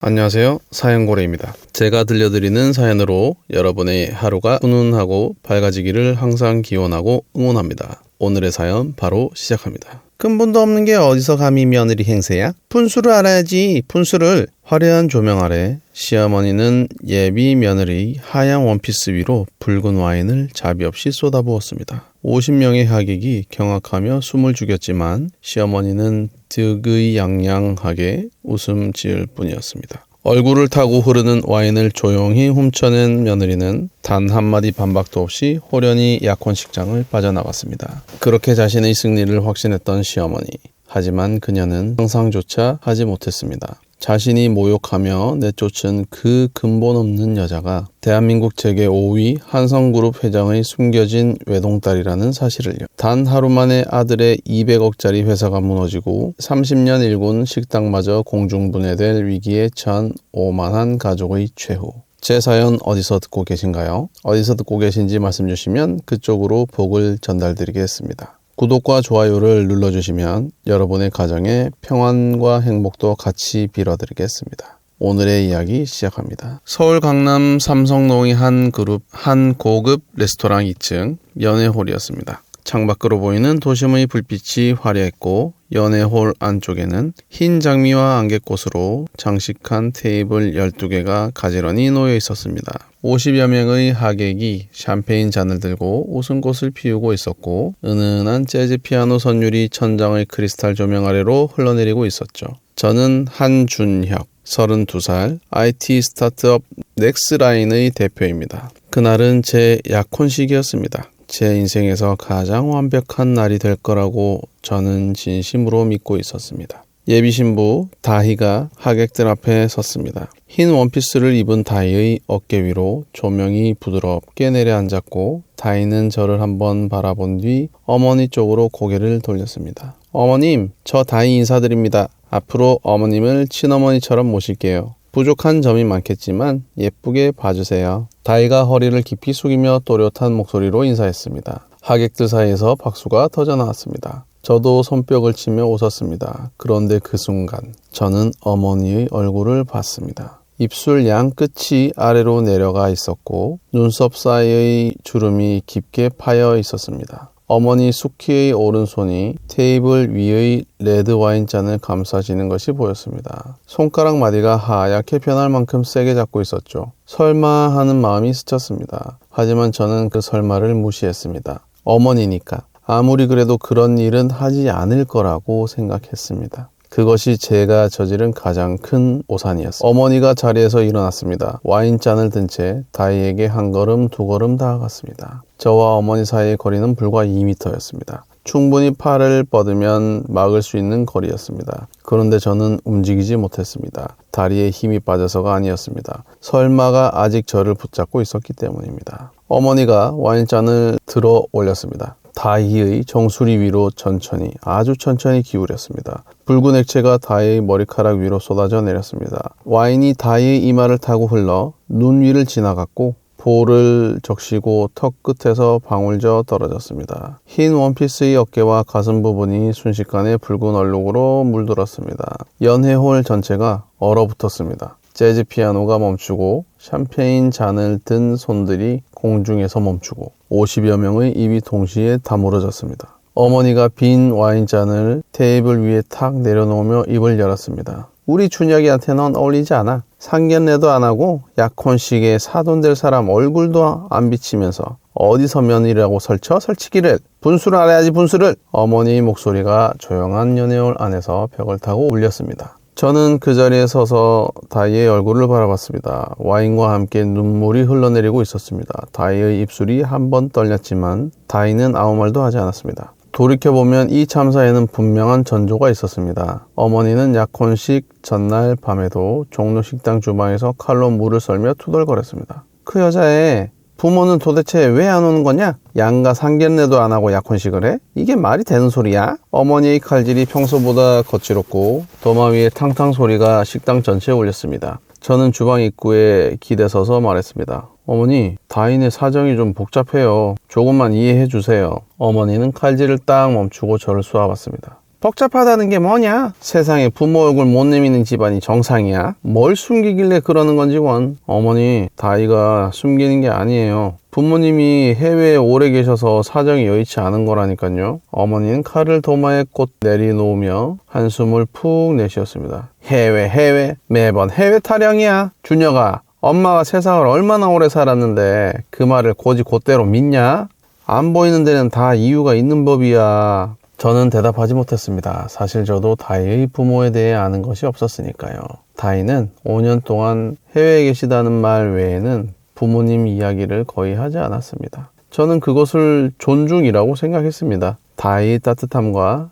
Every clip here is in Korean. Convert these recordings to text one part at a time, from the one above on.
안녕하세요. 사연고래입니다. 제가 들려드리는 사연으로 여러분의 하루가 훈훈하고 밝아지기를 항상 기원하고 응원합니다. 오늘의 사연 바로 시작합니다. 근본도 없는 게 어디서 감히 며느리 행세야? 분수를 알아야지. 분수를. 화려한 조명 아래 시어머니는 예비 며느리 하얀 원피스 위로 붉은 와인을 자비 없이 쏟아부었습니다. 50명의 하객이 경악하며 숨을 죽였지만 시어머니는 득의양양하게 웃음 지을 뿐이었습니다. 얼굴을 타고 흐르는 와인을 조용히 훔쳐낸 며느리는 단 한마디 반박도 없이 호련히 약혼식장을 빠져나갔습니다. 그렇게 자신의 승리를 확신했던 시어머니. 하지만 그녀는 상상조차 하지 못했습니다. 자신이 모욕하며 내쫓은 그 근본 없는 여자가 대한민국 재계 5위 한성그룹 회장의 숨겨진 외동딸이라는 사실을요. 단 하루 만에 아들의 200억짜리 회사가 무너지고 30년 일군 식당마저 공중분해될 위기에 처한 오만한 가족의 최후. 제 사연 어디서 듣고 계신가요? 어디서 듣고 계신지 말씀 주시면 그쪽으로 복을 전달드리겠습니다. 구독과 좋아요를 눌러주시면 여러분의 가정에 평안과 행복도 같이 빌어드리겠습니다. 오늘의 이야기 시작합니다. 서울 강남 삼성동의 한 고급 레스토랑 2층 연회홀이었습니다. 창밖으로 보이는 도심의 불빛이 화려했고 연회홀 안쪽에는 흰 장미와 안개꽃으로 장식한 테이블 12개가 가지런히 놓여 있었습니다. 50여 명의 하객이 샴페인 잔을 들고 웃음꽃을 피우고 있었고 은은한 재즈 피아노 선율이 천장의 크리스탈 조명 아래로 흘러내리고 있었죠. 저는 한준혁, 32살, IT 스타트업 넥스라인의 대표입니다. 그날은 제 약혼식이었습니다. 제 인생에서 가장 완벽한 날이 될 거라고 저는 진심으로 믿고 있었습니다. 예비 신부 다희가 하객들 앞에 섰습니다. 흰 원피스를 입은 다희의 어깨 위로 조명이 부드럽게 내려앉았고 다희는 저를 한번 바라본 뒤 어머니 쪽으로 고개를 돌렸습니다. 어머님, 저 다희 인사드립니다. 앞으로 어머님을 친어머니처럼 모실게요. 부족한 점이 많겠지만 예쁘게 봐주세요. 다희가 허리를 깊이 숙이며 또렷한 목소리로 인사했습니다. 하객들 사이에서 박수가 터져나왔습니다. 저도 손뼉을 치며 웃었습니다. 그런데 그 순간 저는 어머니의 얼굴을 봤습니다. 입술 양 끝이 아래로 내려가 있었고 눈썹 사이의 주름이 깊게 파여 있었습니다. 어머니 숙희의 오른손이 테이블 위의 레드 와인잔을 감싸지는 것이 보였습니다. 손가락 마디가 하얗게 변할 만큼 세게 잡고 있었죠. 설마 하는 마음이 스쳤습니다. 하지만 저는 그 설마를 무시했습니다. 어머니니까 아무리 그래도 그런 일은 하지 않을 거라고 생각했습니다. 그것이 제가 저지른 가장 큰 오산이었습니다. 어머니가 자리에서 일어났습니다. 와인잔을 든 채 다희에게 한 걸음 두 걸음 다가갔습니다. 저와 어머니 사이의 거리는 불과 2m였습니다. 충분히 팔을 뻗으면 막을 수 있는 거리였습니다. 그런데 저는 움직이지 못했습니다. 다리에 힘이 빠져서가 아니었습니다. 설마가 아직 저를 붙잡고 있었기 때문입니다. 어머니가 와인잔을 들어 올렸습니다. 다희의 정수리 위로 천천히, 아주 천천히 기울였습니다. 붉은 액체가 다희의 머리카락 위로 쏟아져 내렸습니다. 와인이 다희의 이마를 타고 흘러 눈 위를 지나갔고 볼을 적시고 턱 끝에서 방울져 떨어졌습니다. 흰 원피스의 어깨와 가슴 부분이 순식간에 붉은 얼룩으로 물들었습니다. 연회홀 전체가 얼어붙었습니다. 재즈 피아노가 멈추고 샴페인 잔을 든 손들이 공중에서 멈추고 50여 명의 입이 동시에 다물어졌습니다. 어머니가 빈 와인잔을 테이블 위에 탁 내려놓으며 입을 열었습니다. 우리 준혁이한테는 어울리지 않아. 상견례도 안 하고 약혼식에 사돈될 사람 얼굴도 안 비치면서 어디서 며느리라고 설치기를. 분수를 알아야지 분수를. 어머니의 목소리가 조용한 연회홀 안에서 벽을 타고 울렸습니다. 저는 그 자리에 서서 다희의 얼굴을 바라봤습니다. 와인과 함께 눈물이 흘러내리고 있었습니다. 다희의 입술이 한 번 떨렸지만 다희는 아무 말도 하지 않았습니다. 돌이켜보면 이 참사에는 분명한 전조가 있었습니다. 어머니는 약혼식 전날 밤에도 종로 식당 주방에서 칼로 물을 썰며 투덜거렸습니다. 그 여자애 부모는 도대체 왜 안 오는 거냐? 양가 상견례도 안 하고 약혼식을 해? 이게 말이 되는 소리야? 어머니의 칼질이 평소보다 거칠었고 도마 위에 탕탕 소리가 식당 전체에 울렸습니다. 저는 주방 입구에 기대서서 말했습니다. 어머니, 다인의 사정이 좀 복잡해요. 조금만 이해해 주세요. 어머니는 칼질을 딱 멈추고 저를 쏘아봤습니다. 복잡하다는 게 뭐냐? 세상에 부모 얼굴 못 내미는 집안이 정상이야? 뭘 숨기길래 그러는 건지 원. 어머니, 다이가 숨기는 게 아니에요. 부모님이 해외에 오래 계셔서 사정이 여의치 않은 거라니까요. 어머니는 칼을 도마에 꽂 내려놓으며 한숨을 푹 내쉬었습니다. 해외 매번 해외 타령이야. 준혁아, 엄마가 세상을 얼마나 오래 살았는데 그 말을 고지 곧대로 믿냐? 안 보이는 데는 다 이유가 있는 법이야. 저는 대답하지 못했습니다. 사실 저도 다이의 부모에 대해 아는 것이 없었으니까요. 다이는 5년 동안 해외에 계시다는 말 외에는 부모님 이야기를 거의 하지 않았습니다. 저는 그것을 존중이라고 생각했습니다. 다이의 따뜻함과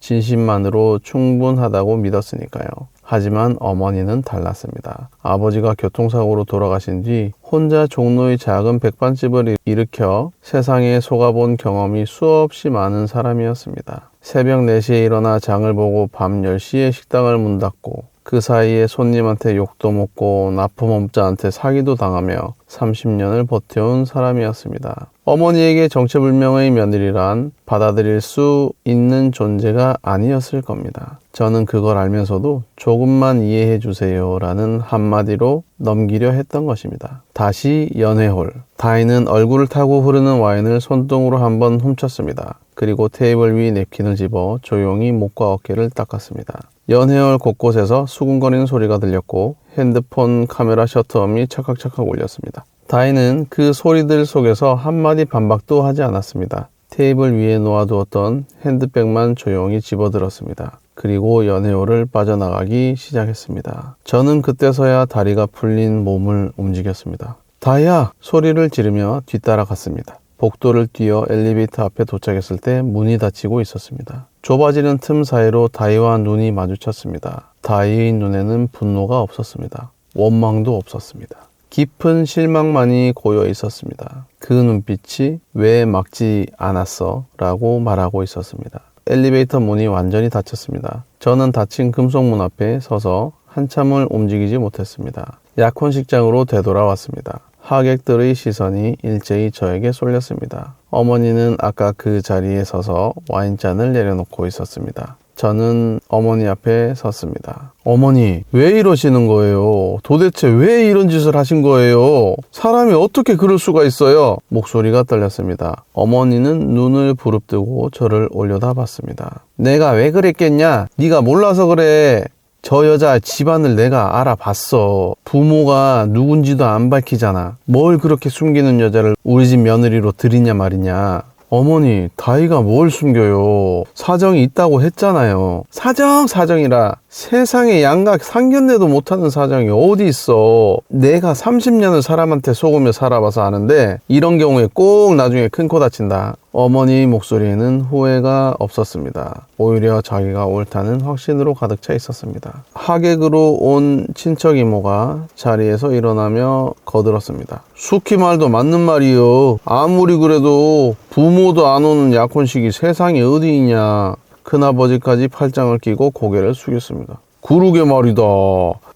진심만으로 충분하다고 믿었으니까요. 하지만 어머니는 달랐습니다. 아버지가 교통사고로 돌아가신 뒤 혼자 종로의 작은 백반집을 일으켜 세상에 속아본 경험이 수없이 많은 사람이었습니다. 새벽 4시에 일어나 장을 보고 밤 10시에 식당을 문 닫고 그 사이에 손님한테 욕도 먹고 납품업자한테 사기도 당하며 30년을 버텨온 사람이었습니다. 어머니에게 정체불명의 며느리란 받아들일 수 있는 존재가 아니었을 겁니다. 저는 그걸 알면서도 조금만 이해해 주세요 라는 한마디로 넘기려 했던 것입니다. 다시 연회홀. 다이는 얼굴을 타고 흐르는 와인을 손등으로 한번 훔쳤습니다. 그리고 테이블 위 냅킨을 집어 조용히 목과 어깨를 닦았습니다. 연회홀 곳곳에서 수근거리는 소리가 들렸고 핸드폰 카메라 셔터음이 찰칵찰칵 울렸습니다. 다이는 그 소리들 속에서 한마디 반박도 하지 않았습니다. 테이블 위에 놓아두었던 핸드백만 조용히 집어들었습니다. 그리고 연회홀을 빠져나가기 시작했습니다. 저는 그때서야 다리가 풀린 몸을 움직였습니다. 다이야! 소리를 지르며 뒤따라갔습니다. 복도를 뛰어 엘리베이터 앞에 도착했을 때 문이 닫히고 있었습니다. 좁아지는 틈 사이로 다이와 눈이 마주쳤습니다. 다이의 눈에는 분노가 없었습니다. 원망도 없었습니다. 깊은 실망만이 고여 있었습니다. 그 눈빛이 왜 막지 않았어? 라고 말하고 있었습니다. 엘리베이터 문이 완전히 닫혔습니다. 저는 닫힌 금속문 앞에 서서 한참을 움직이지 못했습니다. 약혼식장으로 되돌아왔습니다. 하객들의 시선이 일제히 저에게 쏠렸습니다. 어머니는 아까 그 자리에 서서 와인잔을 내려놓고 있었습니다. 저는 어머니 앞에 섰습니다. 어머니, 왜 이러시는 거예요? 도대체 왜 이런 짓을 하신 거예요? 사람이 어떻게 그럴 수가 있어요? 목소리가 떨렸습니다. 어머니는 눈을 부릅뜨고 저를 올려다봤습니다. 내가 왜 그랬겠냐? 네가 몰라서 그래. 저 여자 집안을 내가 알아봤어. 부모가 누군지도 안 밝히잖아. 뭘 그렇게 숨기는 여자를 우리 집 며느리로 들이냐 말이냐. 어머니, 다이가 뭘 숨겨요. 사정이 있다고 했잖아요. 사정이라 세상에 양각 상견례도 못하는 사정이 어디 있어. 내가 30년을 사람한테 속으며 살아봐서 아는데 이런 경우에 꼭 나중에 큰 코 다친다. 어머니 목소리에는 후회가 없었습니다. 오히려 자기가 옳다는 확신으로 가득 차 있었습니다. 하객으로 온 친척 이모가 자리에서 일어나며 거들었습니다. 숙희 말도 맞는 말이요. 아무리 그래도 부모도 안 오는 약혼식이 세상에 어디 있냐. 큰아버지까지 팔짱을 끼고 고개를 숙였습니다. 그러게 말이다.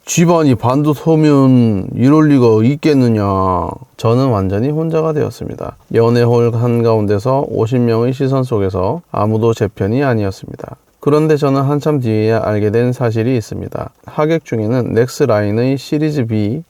집안이 반듯하면 이럴 리가 있겠느냐. 저는 완전히 혼자가 되었습니다. 연회홀 한가운데서 50명의 시선 속에서 아무도 제 편이 아니었습니다. 그런데 저는 한참 뒤에야 알게 된 사실이 있습니다. 하객 중에는 넥스라인의 시리즈 B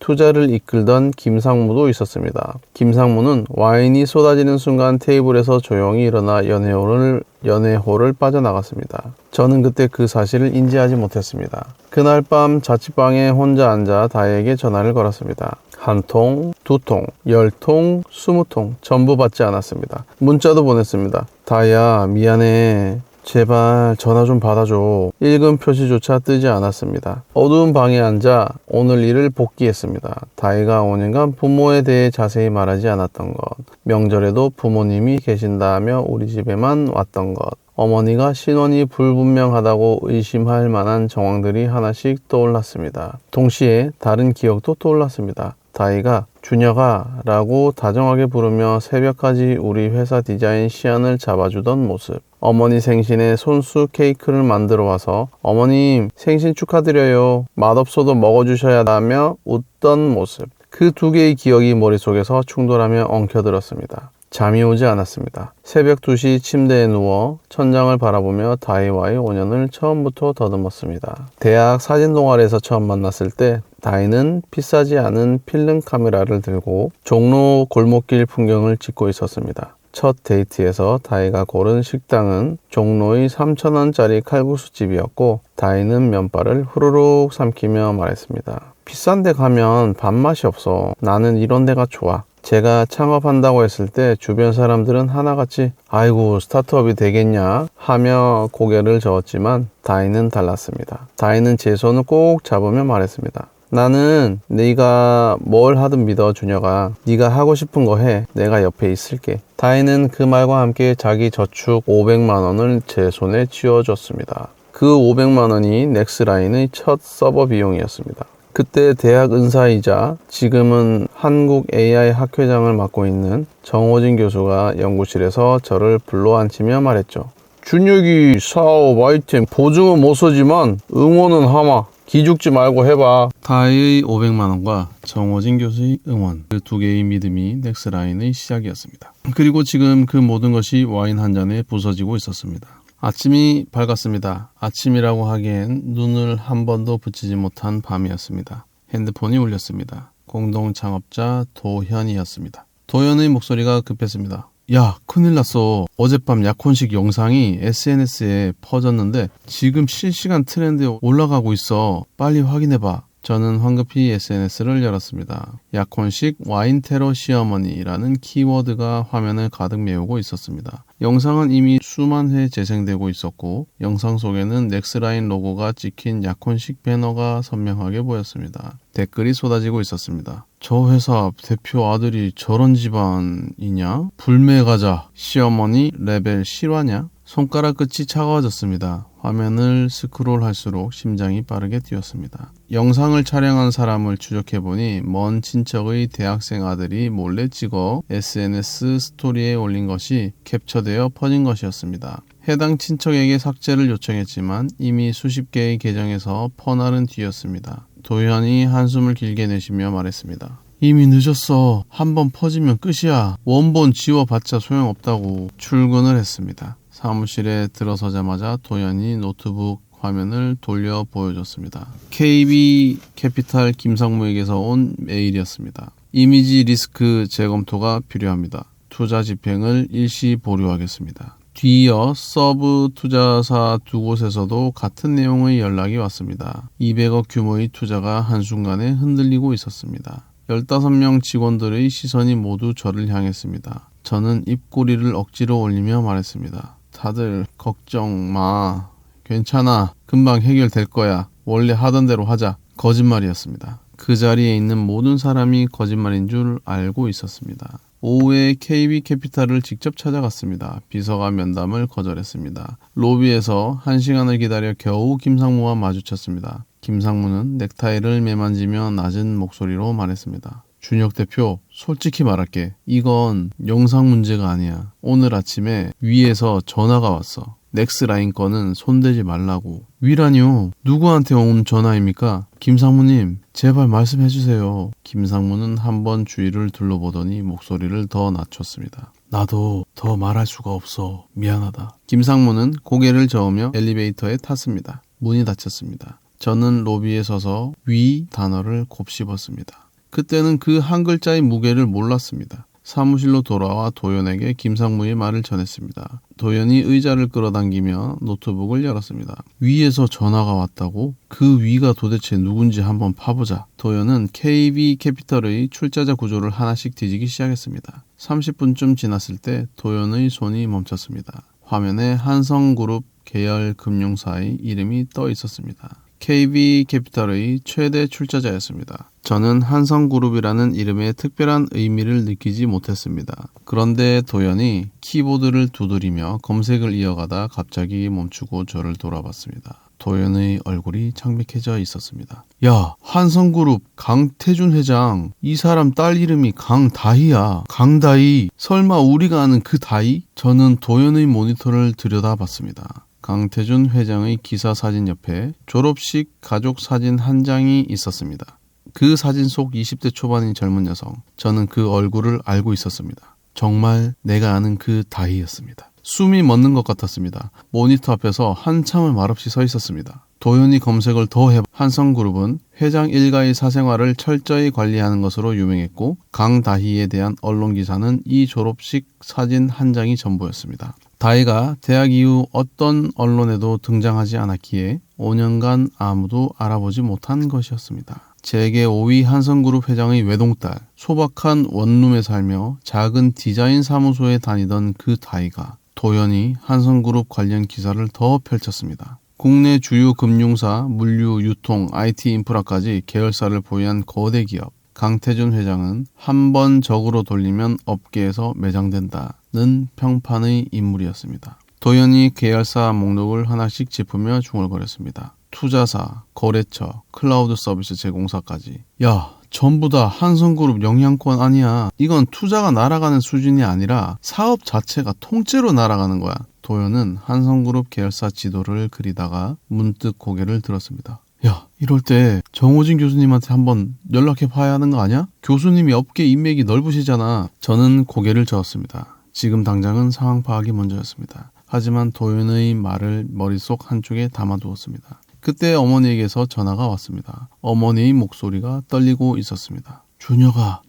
투자를 이끌던 김상무도 있었습니다. 김상무는 와인이 쏟아지는 순간 테이블에서 조용히 일어나 연회홀을 빠져나갔습니다. 저는 그때 그 사실을 인지하지 못했습니다. 그날 밤 자취방에 혼자 앉아 다이에게 전화를 걸었습니다. 1통, 2통, 10통, 20통 전부 받지 않았습니다. 문자도 보냈습니다. 다이야, 미안해. 제발 전화 좀 받아줘. 읽음 표시조차 뜨지 않았습니다. 어두운 방에 앉아 오늘 일을 복기했습니다. 다이가 5년간 부모에 대해 자세히 말하지 않았던 것, 명절에도 부모님이 계신다며 우리 집에만 왔던 것, 어머니가 신원이 불분명하다고 의심할 만한 정황들이 하나씩 떠올랐습니다. 동시에 다른 기억도 떠올랐습니다. 다이가 준혁아 라고 다정하게 부르며 새벽까지 우리 회사 디자인 시안을 잡아주던 모습, 어머니 생신에 손수 케이크를 만들어 와서 어머님 생신 축하드려요, 맛없어도 먹어주셔야 하며 웃던 모습, 그 두 개의 기억이 머릿속에서 충돌하며 엉켜들었습니다. 잠이 오지 않았습니다. 새벽 2시 침대에 누워 천장을 바라보며 다이와의 5년을 처음부터 더듬었습니다. 대학 사진 동아리에서 처음 만났을 때 다이는 비싸지 않은 필름 카메라를 들고 종로 골목길 풍경을 찍고 있었습니다. 첫 데이트에서 다이가 고른 식당은 종로의 3,000원짜리 칼국수집이었고 다이는 면발을 후루룩 삼키며 말했습니다. 비싼 데 가면 밥맛이 없어. 나는 이런 데가 좋아. 제가 창업한다고 했을 때 주변 사람들은 하나같이 아이고 스타트업이 되겠냐 하며 고개를 저었지만 다이는 달랐습니다. 다이는 제 손을 꼭 잡으며 말했습니다. 나는 네가 뭘 하든 믿어주녀가 네가 하고 싶은 거 해. 내가 옆에 있을게. 다이는 그 말과 함께 자기 저축 500만 원을 제 손에 쥐어줬습니다. 그 500만 원이 넥스라인의 첫 서버 비용이었습니다. 그때 대학 은사이자 지금은 한국 AI 학회장을 맡고 있는 정호진 교수가 연구실에서 저를 불러앉히며 말했죠. 준혁이 사업 아이템 보증은 못 서지만 응원은 하마. 기죽지 말고 해봐. 다이의 500만원과 정호진 교수의 응원, 그 두 개의 믿음이 넥스라인의 시작이었습니다. 그리고 지금 그 모든 것이 와인 한 잔에 부서지고 있었습니다. 아침이 밝았습니다. 아침이라고 하기엔 눈을 한 번도 붙이지 못한 밤이었습니다. 핸드폰이 울렸습니다. 공동 창업자 도현이었습니다. 도현의 목소리가 급했습니다. 야, 큰일 났어. 어젯밤 약혼식 영상이 SNS에 퍼졌는데 지금 실시간 트렌드에 올라가고 있어. 빨리 확인해봐. 저는 황급히 SNS를 열었습니다. 약혼식 와인 테러 시어머니라는 키워드가 화면을 가득 메우고 있었습니다. 영상은 이미 수만 회 재생되고 있었고 영상 속에는 넥스라인 로고가 찍힌 약혼식 배너가 선명하게 보였습니다. 댓글이 쏟아지고 있었습니다. 저 회사 대표 아들이 저런 집안이냐? 불매가자. 시어머니 레벨 실화냐? 손가락 끝이 차가워졌습니다. 화면을 스크롤할수록 심장이 빠르게 뛰었습니다. 영상을 촬영한 사람을 추적해보니 먼 친척의 대학생 아들이 몰래 찍어 SNS 스토리에 올린 것이 캡처되어 퍼진 것이었습니다. 해당 친척에게 삭제를 요청했지만 이미 수십 개의 계정에서 퍼나른 뒤였습니다. 도현이 한숨을 길게 내쉬며 말했습니다. 이미 늦었어. 한번 퍼지면 끝이야. 원본 지워봤자 소용없다고. 출근을 했습니다. 사무실에 들어서자마자 도현이 노트북 화면을 돌려 보여줬습니다. KB캐피탈 김상무에게서 온 메일이었습니다. 이미지 리스크 재검토가 필요합니다. 투자 집행을 일시 보류하겠습니다. 뒤이어 서브 투자사 두 곳에서도 같은 내용의 연락이 왔습니다. 200억 규모의 투자가 한순간에 흔들리고 있었습니다. 15명 직원들의 시선이 모두 저를 향했습니다. 저는 입꼬리를 억지로 올리며 말했습니다. 다들 걱정 마. 괜찮아. 금방 해결될 거야. 원래 하던 대로 하자. 거짓말이었습니다. 그 자리에 있는 모든 사람이 거짓말인 줄 알고 있었습니다. 오후에 KB캐피탈을 직접 찾아갔습니다. 비서가 면담을 거절했습니다. 로비에서 1시간을 기다려 겨우 김상무와 마주쳤습니다. 김상무는 넥타이를 매만지며 낮은 목소리로 말했습니다. 준혁 대표, 솔직히 말할게. 이건 영상 문제가 아니야. 오늘 아침에 위에서 전화가 왔어. 넥스라인 거는 손대지 말라고. 위라뇨? 누구한테 온 전화입니까? 김상무님, 제발 말씀해주세요. 김상무는 한번 주위를 둘러보더니 목소리를 더 낮췄습니다. 나도 더 말할 수가 없어. 미안하다. 김상무는 고개를 저으며 엘리베이터에 탔습니다. 문이 닫혔습니다. 저는 로비에 서서 위 단어를 곱씹었습니다. 그때는 그 한 글자의 무게를 몰랐습니다. 사무실로 돌아와 도연에게 김상무의 말을 전했습니다. 도연이 의자를 끌어당기며 노트북을 열었습니다. 위에서 전화가 왔다고? 그 위가 도대체 누군지 한번 파보자. 도연은 KB캐피털의 출자자 구조를 하나씩 뒤지기 시작했습니다. 30분쯤 지났을 때 도연의 손이 멈췄습니다. 화면에 한성그룹 계열 금융사의 이름이 떠 있었습니다. KB캐피털의 최대 출자자였습니다. 저는 한성그룹이라는 이름에 특별한 의미를 느끼지 못했습니다. 그런데 도연이 키보드를 두드리며 검색을 이어가다 갑자기 멈추고 저를 돌아봤습니다. 도연의 얼굴이 창백해져 있었습니다. 야, 한성그룹 강태준 회장, 이 사람 딸 이름이 강다희야. 강다희, 설마 우리가 아는 그 다희? 저는 도연의 모니터를 들여다봤습니다. 강태준 회장의 기사 사진 옆에 졸업식 가족 사진 한 장이 있었습니다. 그 사진 속 20대 초반인 젊은 여성, 저는 그 얼굴을 알고 있었습니다. 정말 내가 아는 그 다희였습니다. 숨이 멎는 것 같았습니다. 모니터 앞에서 한참을 말없이 서 있었습니다. 도연이 검색을 더 해봐. 한성그룹은 회장 일가의 사생활을 철저히 관리하는 것으로 유명했고 강다희에 대한 언론 기사는 이 졸업식 사진 한 장이 전부였습니다. 다희가 대학 이후 어떤 언론에도 등장하지 않았기에 5년간 아무도 알아보지 못한 것이었습니다. 재계 5위 한성그룹 회장의 외동딸, 소박한 원룸에 살며 작은 디자인 사무소에 다니던 그 다희가 도연히 한성그룹 관련 기사를 더 펼쳤습니다. 국내 주요 금융사, 물류, 유통, IT 인프라까지 계열사를 보유한 거대 기업 강태준 회장은 한 번 적으로 돌리면 업계에서 매장된다는 평판의 인물이었습니다. 도연이 계열사 목록을 하나씩 짚으며 중얼거렸습니다. 투자사, 거래처, 클라우드 서비스 제공사까지. 야, 전부 다 한성그룹 영향권 아니야. 이건 투자가 날아가는 수준이 아니라 사업 자체가 통째로 날아가는 거야. 도연은 한성그룹 계열사 지도를 그리다가 문득 고개를 들었습니다. 야, 이럴 때 정호진 교수님한테 한번 연락해 봐야 하는 거 아니야? 교수님이 업계 인맥이 넓으시잖아. 저는 고개를 저었습니다. 지금 당장은 상황 파악이 먼저였습니다. 하지만 도연의 말을 머릿속 한쪽에 담아두었습니다. 그때 어머니에게서 전화가 왔습니다. 어머니의 목소리가 떨리고 있었습니다.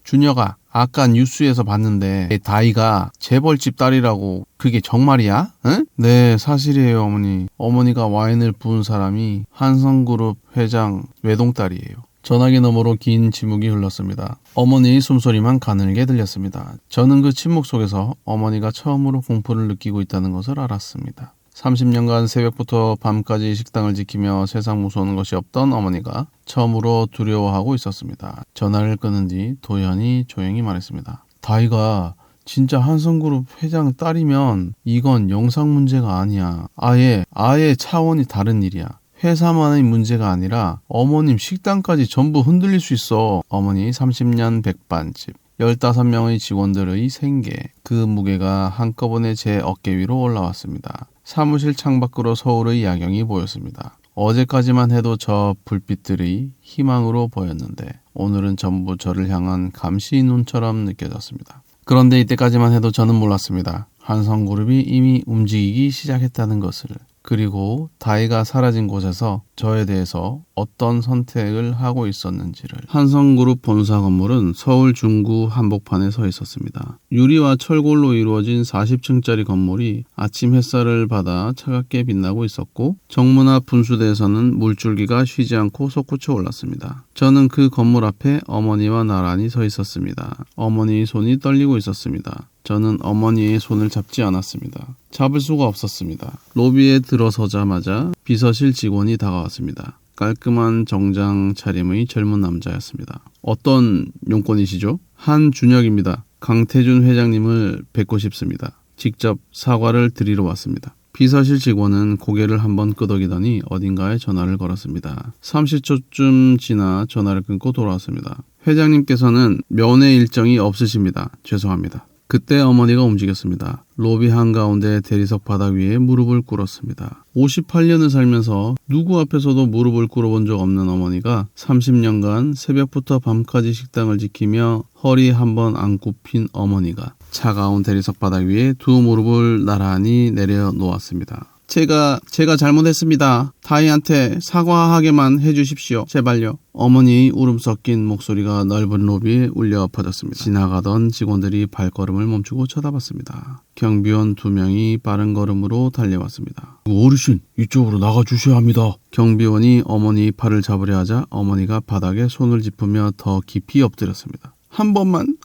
준혁아, 아까 뉴스에서 봤는데 다희가 재벌집 딸이라고. 그게 정말이야? 응? 네, 사실이에요, 어머니. 어머니가 와인을 부은 사람이 한성그룹 회장 외동딸이에요. 전화기 너머로 긴 침묵이 흘렀습니다. 어머니의 숨소리만 가늘게 들렸습니다. 저는 그 침묵 속에서 어머니가 처음으로 공포를 느끼고 있다는 것을 알았습니다. 30년간 새벽부터 밤까지 식당을 지키며 세상 무서운 것이 없던 어머니가 처음으로 두려워하고 있었습니다. 전화를 끊은 뒤 도연이 조용히 말했습니다. 다희가 진짜 한성그룹 회장 딸이면 이건 영상 문제가 아니야. 아예 차원이 다른 일이야. 회사만의 문제가 아니라 어머님 식당까지 전부 흔들릴 수 있어. 어머니 30년 백반집. 15명의 직원들의 생계, 그 무게가 한꺼번에 제 어깨 위로 올라왔습니다. 사무실 창밖으로 서울의 야경이 보였습니다. 어제까지만 해도 저 불빛들이 희망으로 보였는데 오늘은 전부 저를 향한 감시 눈처럼 느껴졌습니다. 그런데 이때까지만 해도 저는 몰랐습니다. 한성그룹이 이미 움직이기 시작했다는 것을. 그리고 다희가 사라진 곳에서 저에 대해서 어떤 선택을 하고 있었는지를. 한성그룹 본사 건물은 서울 중구 한복판에 서 있었습니다. 유리와 철골로 이루어진 40층짜리 건물이 아침 햇살을 받아 차갑게 빛나고 있었고 정문 앞 분수대에서는 물줄기가 쉬지 않고 솟구쳐 올랐습니다. 저는 그 건물 앞에 어머니와 나란히 서 있었습니다. 어머니의 손이 떨리고 있었습니다. 저는 어머니의 손을 잡지 않았습니다. 잡을 수가 없었습니다. 로비에 들어서자마자 비서실 직원이 다가왔습니다. 깔끔한 정장 차림의 젊은 남자였습니다. 어떤 용건이시죠? 한준혁입니다. 강태준 회장님을 뵙고 싶습니다. 직접 사과를 드리러 왔습니다. 비서실 직원은 고개를 한번 끄덕이더니 어딘가에 전화를 걸었습니다. 30초쯤 지나 전화를 끊고 돌아왔습니다. 회장님께서는 면회 일정이 없으십니다. 죄송합니다. 그때 어머니가 움직였습니다. 로비 한가운데 대리석 바닥 위에 무릎을 꿇었습니다. 58년을 살면서 누구 앞에서도 무릎을 꿇어본 적 없는 어머니가 30년간 새벽부터 밤까지 식당을 지키며 허리 한번 안 굽힌 어머니가 차가운 대리석 바닥 위에 두 무릎을 나란히 내려놓았습니다. 제가 잘못했습니다. 다희한테 사과하게만 해주십시오. 제발요. 어머니의 울음 섞인 목소리가 넓은 로비에 울려 퍼졌습니다. 지나가던 직원들이 발걸음을 멈추고 쳐다봤습니다. 경비원 2명이 빠른 걸음으로 달려왔습니다. 어르신, 이쪽으로 나가주셔야 합니다. 경비원이 어머니의 팔을 잡으려 하자 어머니가 바닥에 손을 짚으며 더 깊이 엎드렸습니다. 한 번만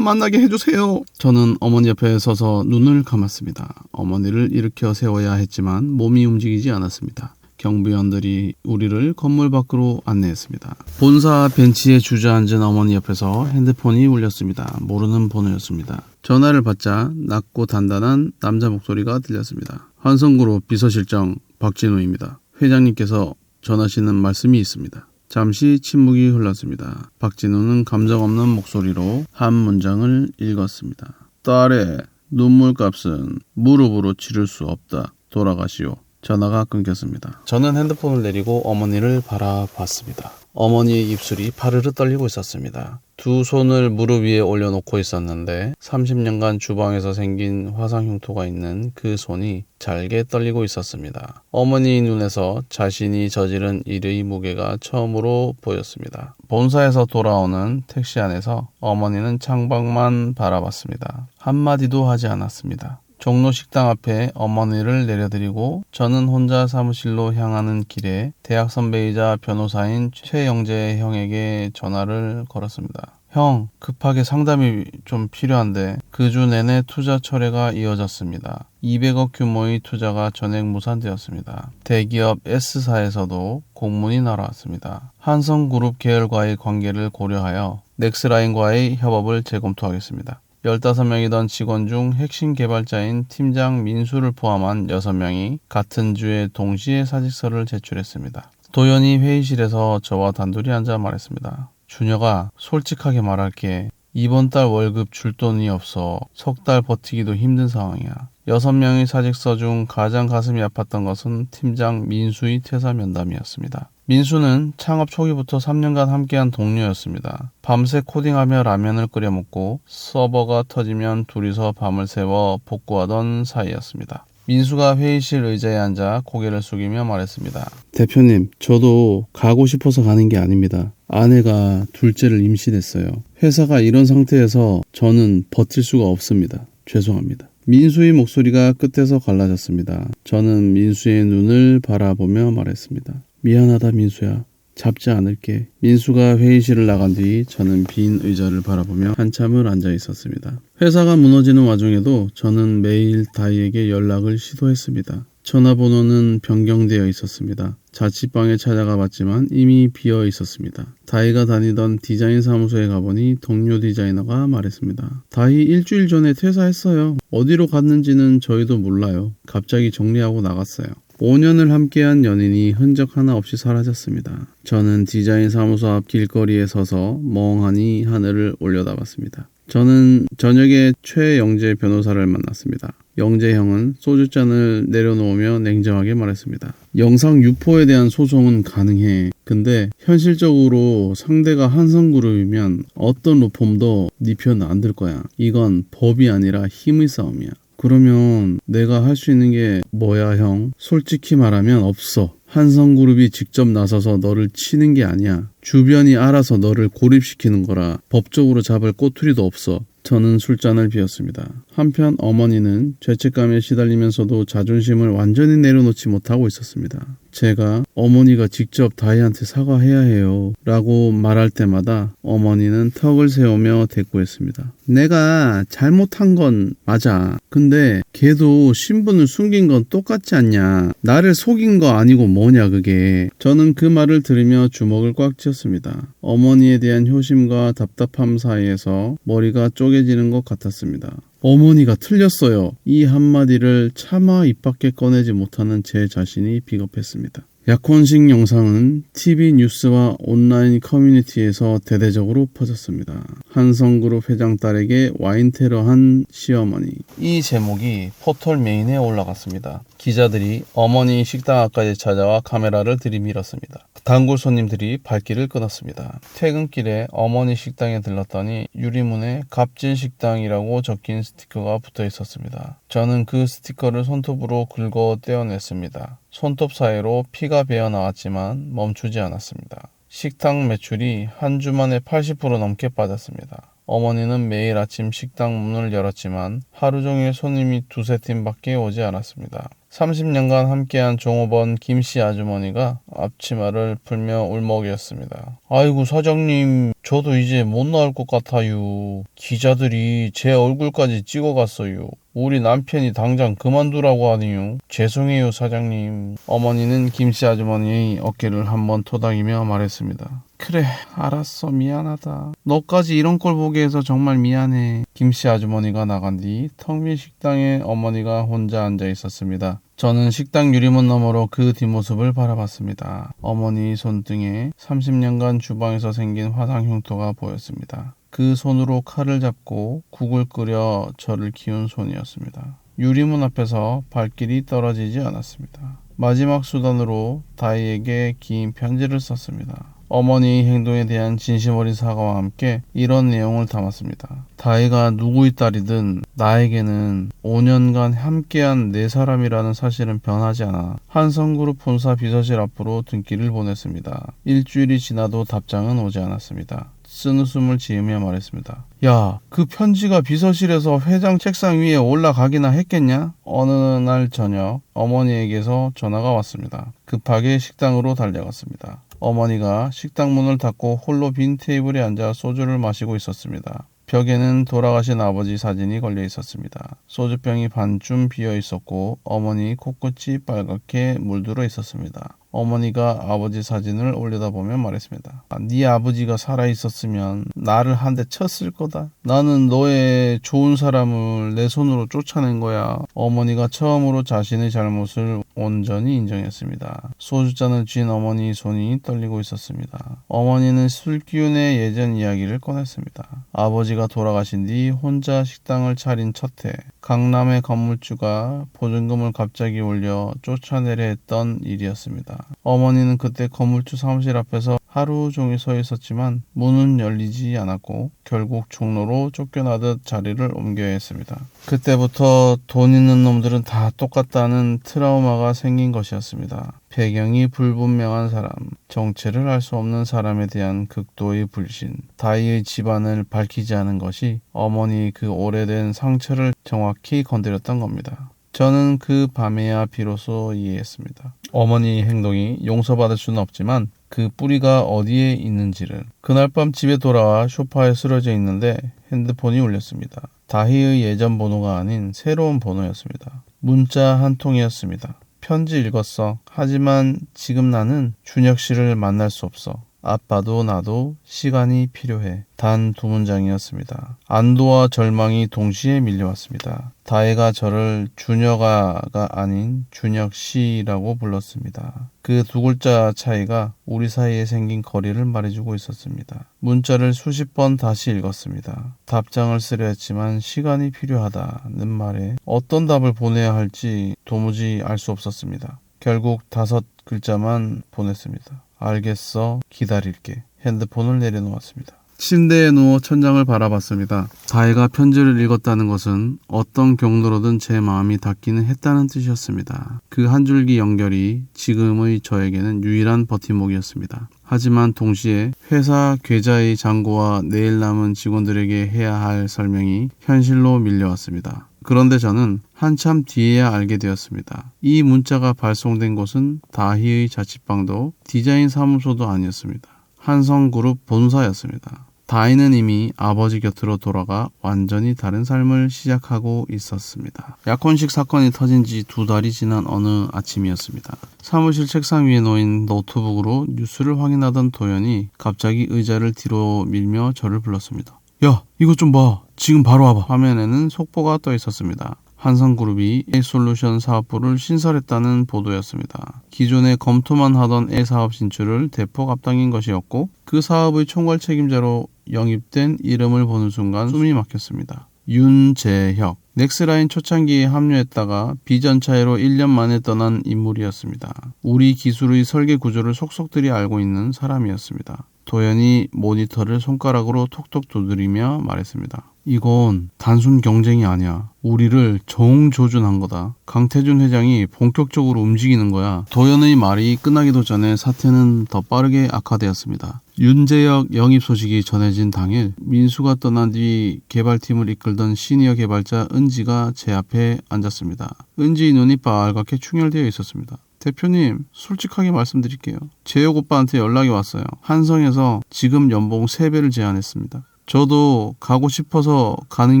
만나게 해주세요. 저는 어머니 옆에 서서 눈을 감았습니다. 어머니를 일으켜 세워야 했지만 몸이 움직이지 않았습니다. 경비원들이 우리를 건물 밖으로 안내했습니다. 본사 벤치에 주저앉은 어머니 옆에서 핸드폰이 울렸습니다. 모르는 번호였습니다. 전화를 받자 낮고 단단한 남자 목소리가 들렸습니다. 한성그룹 비서실장 박진우입니다. 회장님께서 전하시는 말씀이 있습니다. 잠시 침묵이 흘렀습니다. 박진우는 감정 없는 목소리로 한 문장을 읽었습니다. 딸의 눈물값은 무릎으로 치를 수 없다. 돌아가시오. 전화가 끊겼습니다. 저는 핸드폰을 내리고 어머니를 바라봤습니다. 어머니의 입술이 파르르 떨리고 있었습니다. 두 손을 무릎 위에 올려놓고 있었는데 30년간 주방에서 생긴 화상 흉터가 있는 그 손이 잘게 떨리고 있었습니다. 어머니 눈에서 자신이 저지른 일의 무게가 처음으로 보였습니다. 본사에서 돌아오는 택시 안에서 어머니는 창밖만 바라봤습니다. 한마디도 하지 않았습니다. 종로 식당 앞에 어머니를 내려드리고 저는 혼자 사무실로 향하는 길에 대학 선배이자 변호사인 최영재 형에게 전화를 걸었습니다. 형, 급하게 상담이 좀 필요한데 그 주 내내 투자 철회가 이어졌습니다. 200억 규모의 투자가 전액 무산되었습니다. 대기업 S사에서도 공문이 날아왔습니다. 한성그룹 계열과의 관계를 고려하여 넥스라인과의 협업을 재검토하겠습니다. 15명이던 직원 중 핵심 개발자인 팀장 민수를 포함한 6명이 같은 주에 동시에 사직서를 제출했습니다. 도연이 회의실에서 저와 단둘이 앉아 말했습니다. 준혁아, 솔직하게 말할게. 이번 달 월급 줄 돈이 없어 석 달 버티기도 힘든 상황이야. 6명의 사직서 중 가장 가슴이 아팠던 것은 팀장 민수의 퇴사 면담이었습니다. 민수는 창업 초기부터 3년간 함께한 동료였습니다. 밤새 코딩하며 라면을 끓여 먹고 서버가 터지면 둘이서 밤을 새워 복구하던 사이였습니다. 민수가 회의실 의자에 앉아 고개를 숙이며 말했습니다. 대표님, 저도 가고 싶어서 가는 게 아닙니다. 아내가 둘째를 임신했어요. 회사가 이런 상태에서 저는 버틸 수가 없습니다. 죄송합니다. 민수의 목소리가 끝에서 갈라졌습니다. 저는 민수의 눈을 바라보며 말했습니다. 미안하다 민수야. 잡지 않을게. 민수가 회의실을 나간 뒤 저는 빈 의자를 바라보며 한참을 앉아 있었습니다. 회사가 무너지는 와중에도 저는 매일 다희에게 연락을 시도했습니다. 전화번호는 변경되어 있었습니다. 자취방에 찾아가 봤지만 이미 비어 있었습니다. 다희가 다니던 디자인 사무소에 가보니 동료 디자이너가 말했습니다. 다희 일주일 전에 퇴사했어요. 어디로 갔는지는 저희도 몰라요. 갑자기 정리하고 나갔어요. 5년을 함께한 연인이 흔적 하나 없이 사라졌습니다. 저는 디자인 사무소 앞 길거리에 서서 멍하니 하늘을 올려다봤습니다. 저는 저녁에 최영재 변호사를 만났습니다. 영재 형은 소주잔을 내려놓으며 냉정하게 말했습니다. 영상 유포에 대한 소송은 가능해. 근데 현실적으로 상대가 한성그룹이면 어떤 로펌도 네 편 안 들 거야. 이건 법이 아니라 힘의 싸움이야. 그러면 내가 할 수 있는 게 뭐야 형? 솔직히 말하면 없어. 한성그룹이 직접 나서서 너를 치는 게 아니야. 주변이 알아서 너를 고립시키는 거라 법적으로 잡을 꼬투리도 없어. 저는 술잔을 비웠습니다. 한편 어머니는 죄책감에 시달리면서도 자존심을 완전히 내려놓지 못하고 있었습니다. 제가 어머니가 직접 다희한테 사과해야 해요 라고 말할 때마다 어머니는 턱을 세우며 대꾸했습니다. 내가 잘못한 건 맞아. 근데 걔도 신분을 숨긴 건 똑같지 않냐. 나를 속인 거 아니고 뭐냐 그게. 저는 그 말을 들으며 주먹을 꽉 쥐었습니다. 어머니에 대한 효심과 답답함 사이에서 머리가 쪼개지는 것 같았습니다. 어머니가 틀렸어요. 이 한마디를 차마 입 밖에 꺼내지 못하는 제 자신이 비겁했습니다. 약혼식 영상은 TV 뉴스와 온라인 커뮤니티에서 대대적으로 퍼졌습니다. 한성그룹 회장 딸에게 와인 테러한 시어머니. 이 제목이 포털 메인에 올라갔습니다. 기자들이 어머니 식당 앞까지 찾아와 카메라를 들이밀었습니다. 단골 손님들이 발길을 끊었습니다. 퇴근길에 어머니 식당에 들렀더니 유리문에 갑질 식당이라고 적힌 스티커가 붙어 있었습니다. 저는 그 스티커를 손톱으로 긁어 떼어냈습니다. 손톱 사이로 피가 배어 나왔지만 멈추지 않았습니다. 식당 매출이 한 주 만에 80% 넘게 빠졌습니다. 어머니는 매일 아침 식당 문을 열었지만 하루 종일 손님이 두세 팀밖에 오지 않았습니다. 30년간 함께한 종업원 김씨 아주머니가 앞치마를 풀며 울먹였습니다. 아이고 사장님, 저도 이제 못 나올 것 같아요. 기자들이 제 얼굴까지 찍어갔어요. 우리 남편이 당장 그만두라고 하네요. 죄송해요 사장님. 어머니는 김씨 아주머니의 어깨를 한번 토닥이며 말했습니다. 그래, 알았어. 미안하다. 너까지 이런 꼴 보게 해서 정말 미안해. 김씨 아주머니가 나간 뒤 텅 빈 식당에 어머니가 혼자 앉아 있었습니다. 저는 식당 유리문 너머로 그 뒷모습을 바라봤습니다. 어머니 손등에 30년간 주방에서 생긴 화상 흉터가 보였습니다. 그 손으로 칼을 잡고 국을 끓여 저를 키운 손이었습니다. 유리문 앞에서 발길이 떨어지지 않았습니다. 마지막 수단으로 다희에게 긴 편지를 썼습니다. 어머니의 행동에 대한 진심 어린 사과와 함께 이런 내용을 담았습니다. 다혜가 누구의 딸이든 나에게는 5년간 함께한 네 사람이라는 사실은 변하지 않아 한성그룹 본사 비서실 앞으로 등기를 보냈습니다. 일주일이 지나도 답장은 오지 않았습니다. 쓴웃음을 지으며 말했습니다. 야, 그 편지가 비서실에서 회장 책상 위에 올라가기나 했겠냐? 어느 날 저녁 어머니에게서 전화가 왔습니다. 급하게 식당으로 달려갔습니다. 어머니가 식당 문을 닫고 홀로 빈 테이블에 앉아 소주를 마시고 있었습니다. 벽에는 돌아가신 아버지 사진이 걸려 있었습니다. 소주병이 반쯤 비어 있었고 어머니 코끝이 빨갛게 물들어 있었습니다. 어머니가 아버지 사진을 올려다보며 말했습니다. 네 아버지가 살아있었으면 나를 한 대 쳤을 거다. 나는 너의 좋은 사람을 내 손으로 쫓아낸 거야. 어머니가 처음으로 자신의 잘못을 온전히 인정했습니다. 소주잔을 쥔 어머니의 손이 떨리고 있었습니다. 어머니는 술 기운의 예전 이야기를 꺼냈습니다. 아버지가 돌아가신 뒤 혼자 식당을 차린 첫 해, 강남의 건물주가 보증금을 갑자기 올려 쫓아내려 했던 일이었습니다. 어머니는 그때 건물주 사무실 앞에서 하루 종일 서 있었지만 문은 열리지 않았고 결국 종로로 쫓겨나듯 자리를 옮겨야 했습니다. 그때부터 돈 있는 놈들은 다 똑같다는 트라우마가 생긴 것이었습니다. 배경이 불분명한 사람, 정체를 알 수 없는 사람에 대한 극도의 불신, 다희의 집안을 밝히지 않은 것이 어머니의 그 오래된 상처를 정확히 건드렸던 겁니다. 저는 그 밤에야 비로소 이해했습니다. 어머니의 행동이 용서받을 수는 없지만 그 뿌리가 어디에 있는지를. 그날 밤 집에 돌아와 소파에 쓰러져 있는데 핸드폰이 울렸습니다. 다희의 예전 번호가 아닌 새로운 번호였습니다. 문자 한 통이었습니다. 편지 읽었어. 하지만 지금 나는 준혁 씨를 만날 수 없어. 아빠도 나도 시간이 필요해. 단 두 문장이었습니다. 안도와 절망이 동시에 밀려왔습니다. 다혜가 저를 준혁아가 아닌 준혁 씨라고 불렀습니다. 그 두 글자 차이가 우리 사이에 생긴 거리를 말해주고 있었습니다. 문자를 수십 번 다시 읽었습니다. 답장을 쓰려 했지만 시간이 필요하다는 말에 어떤 답을 보내야 할지 도무지 알 수 없었습니다. 결국 5글자만 보냈습니다. 알겠어. 기다릴게. 핸드폰을 내려놓았습니다. 침대에 누워 천장을 바라봤습니다. 다혜가 편지를 읽었다는 것은 어떤 경로로든 제 마음이 닿기는 했다는 뜻이었습니다. 그 한 줄기 연결이 지금의 저에게는 유일한 버팀목이었습니다. 하지만 동시에 회사 계좌의 잔고와 내일 남은 직원들에게 해야 할 설명이 현실로 밀려왔습니다. 그런데 저는 한참 뒤에야 알게 되었습니다. 이 문자가 발송된 곳은 다희의 자취방도 디자인 사무소도 아니었습니다. 한성그룹 본사였습니다. 다희는 이미 아버지 곁으로 돌아가 완전히 다른 삶을 시작하고 있었습니다. 약혼식 사건이 터진 지 2달이 지난 어느 아침이었습니다. 사무실 책상 위에 놓인 노트북으로 뉴스를 확인하던 도연이 갑자기 의자를 뒤로 밀며 저를 불렀습니다. 야, 이것 좀 봐. 지금 바로 와봐. 화면에는 속보가 떠 있었습니다. 한성그룹이 A솔루션 사업부를 신설했다는 보도였습니다. 기존에 검토만 하던 A사업 진출을 대폭 앞당긴 것이었고 그 사업의 총괄 책임자로 영입된 이름을 보는 순간 숨이 막혔습니다. 윤재혁. 넥스라인 초창기에 합류했다가 비전차회로 1년 만에 떠난 인물이었습니다. 우리 기술의 설계 구조를 속속들이 알고 있는 사람이었습니다. 도연이 모니터를 손가락으로 톡톡 두드리며 말했습니다. 이건 단순 경쟁이 아니야. 우리를 정조준한 거다. 강태준 회장이 본격적으로 움직이는 거야. 도연의 말이 끝나기도 전에 사태는 더 빠르게 악화되었습니다. 윤재혁 영입 소식이 전해진 당일 민수가 떠난 뒤 개발팀을 이끌던 시니어 개발자 은지가 제 앞에 앉았습니다. 은지의 눈이 빨갛게 충혈되어 있었습니다. 대표님, 솔직하게 말씀드릴게요. 재혁 오빠한테 연락이 왔어요. 한성에서 지금 연봉 3배를 제안했습니다. 저도 가고 싶어서 가는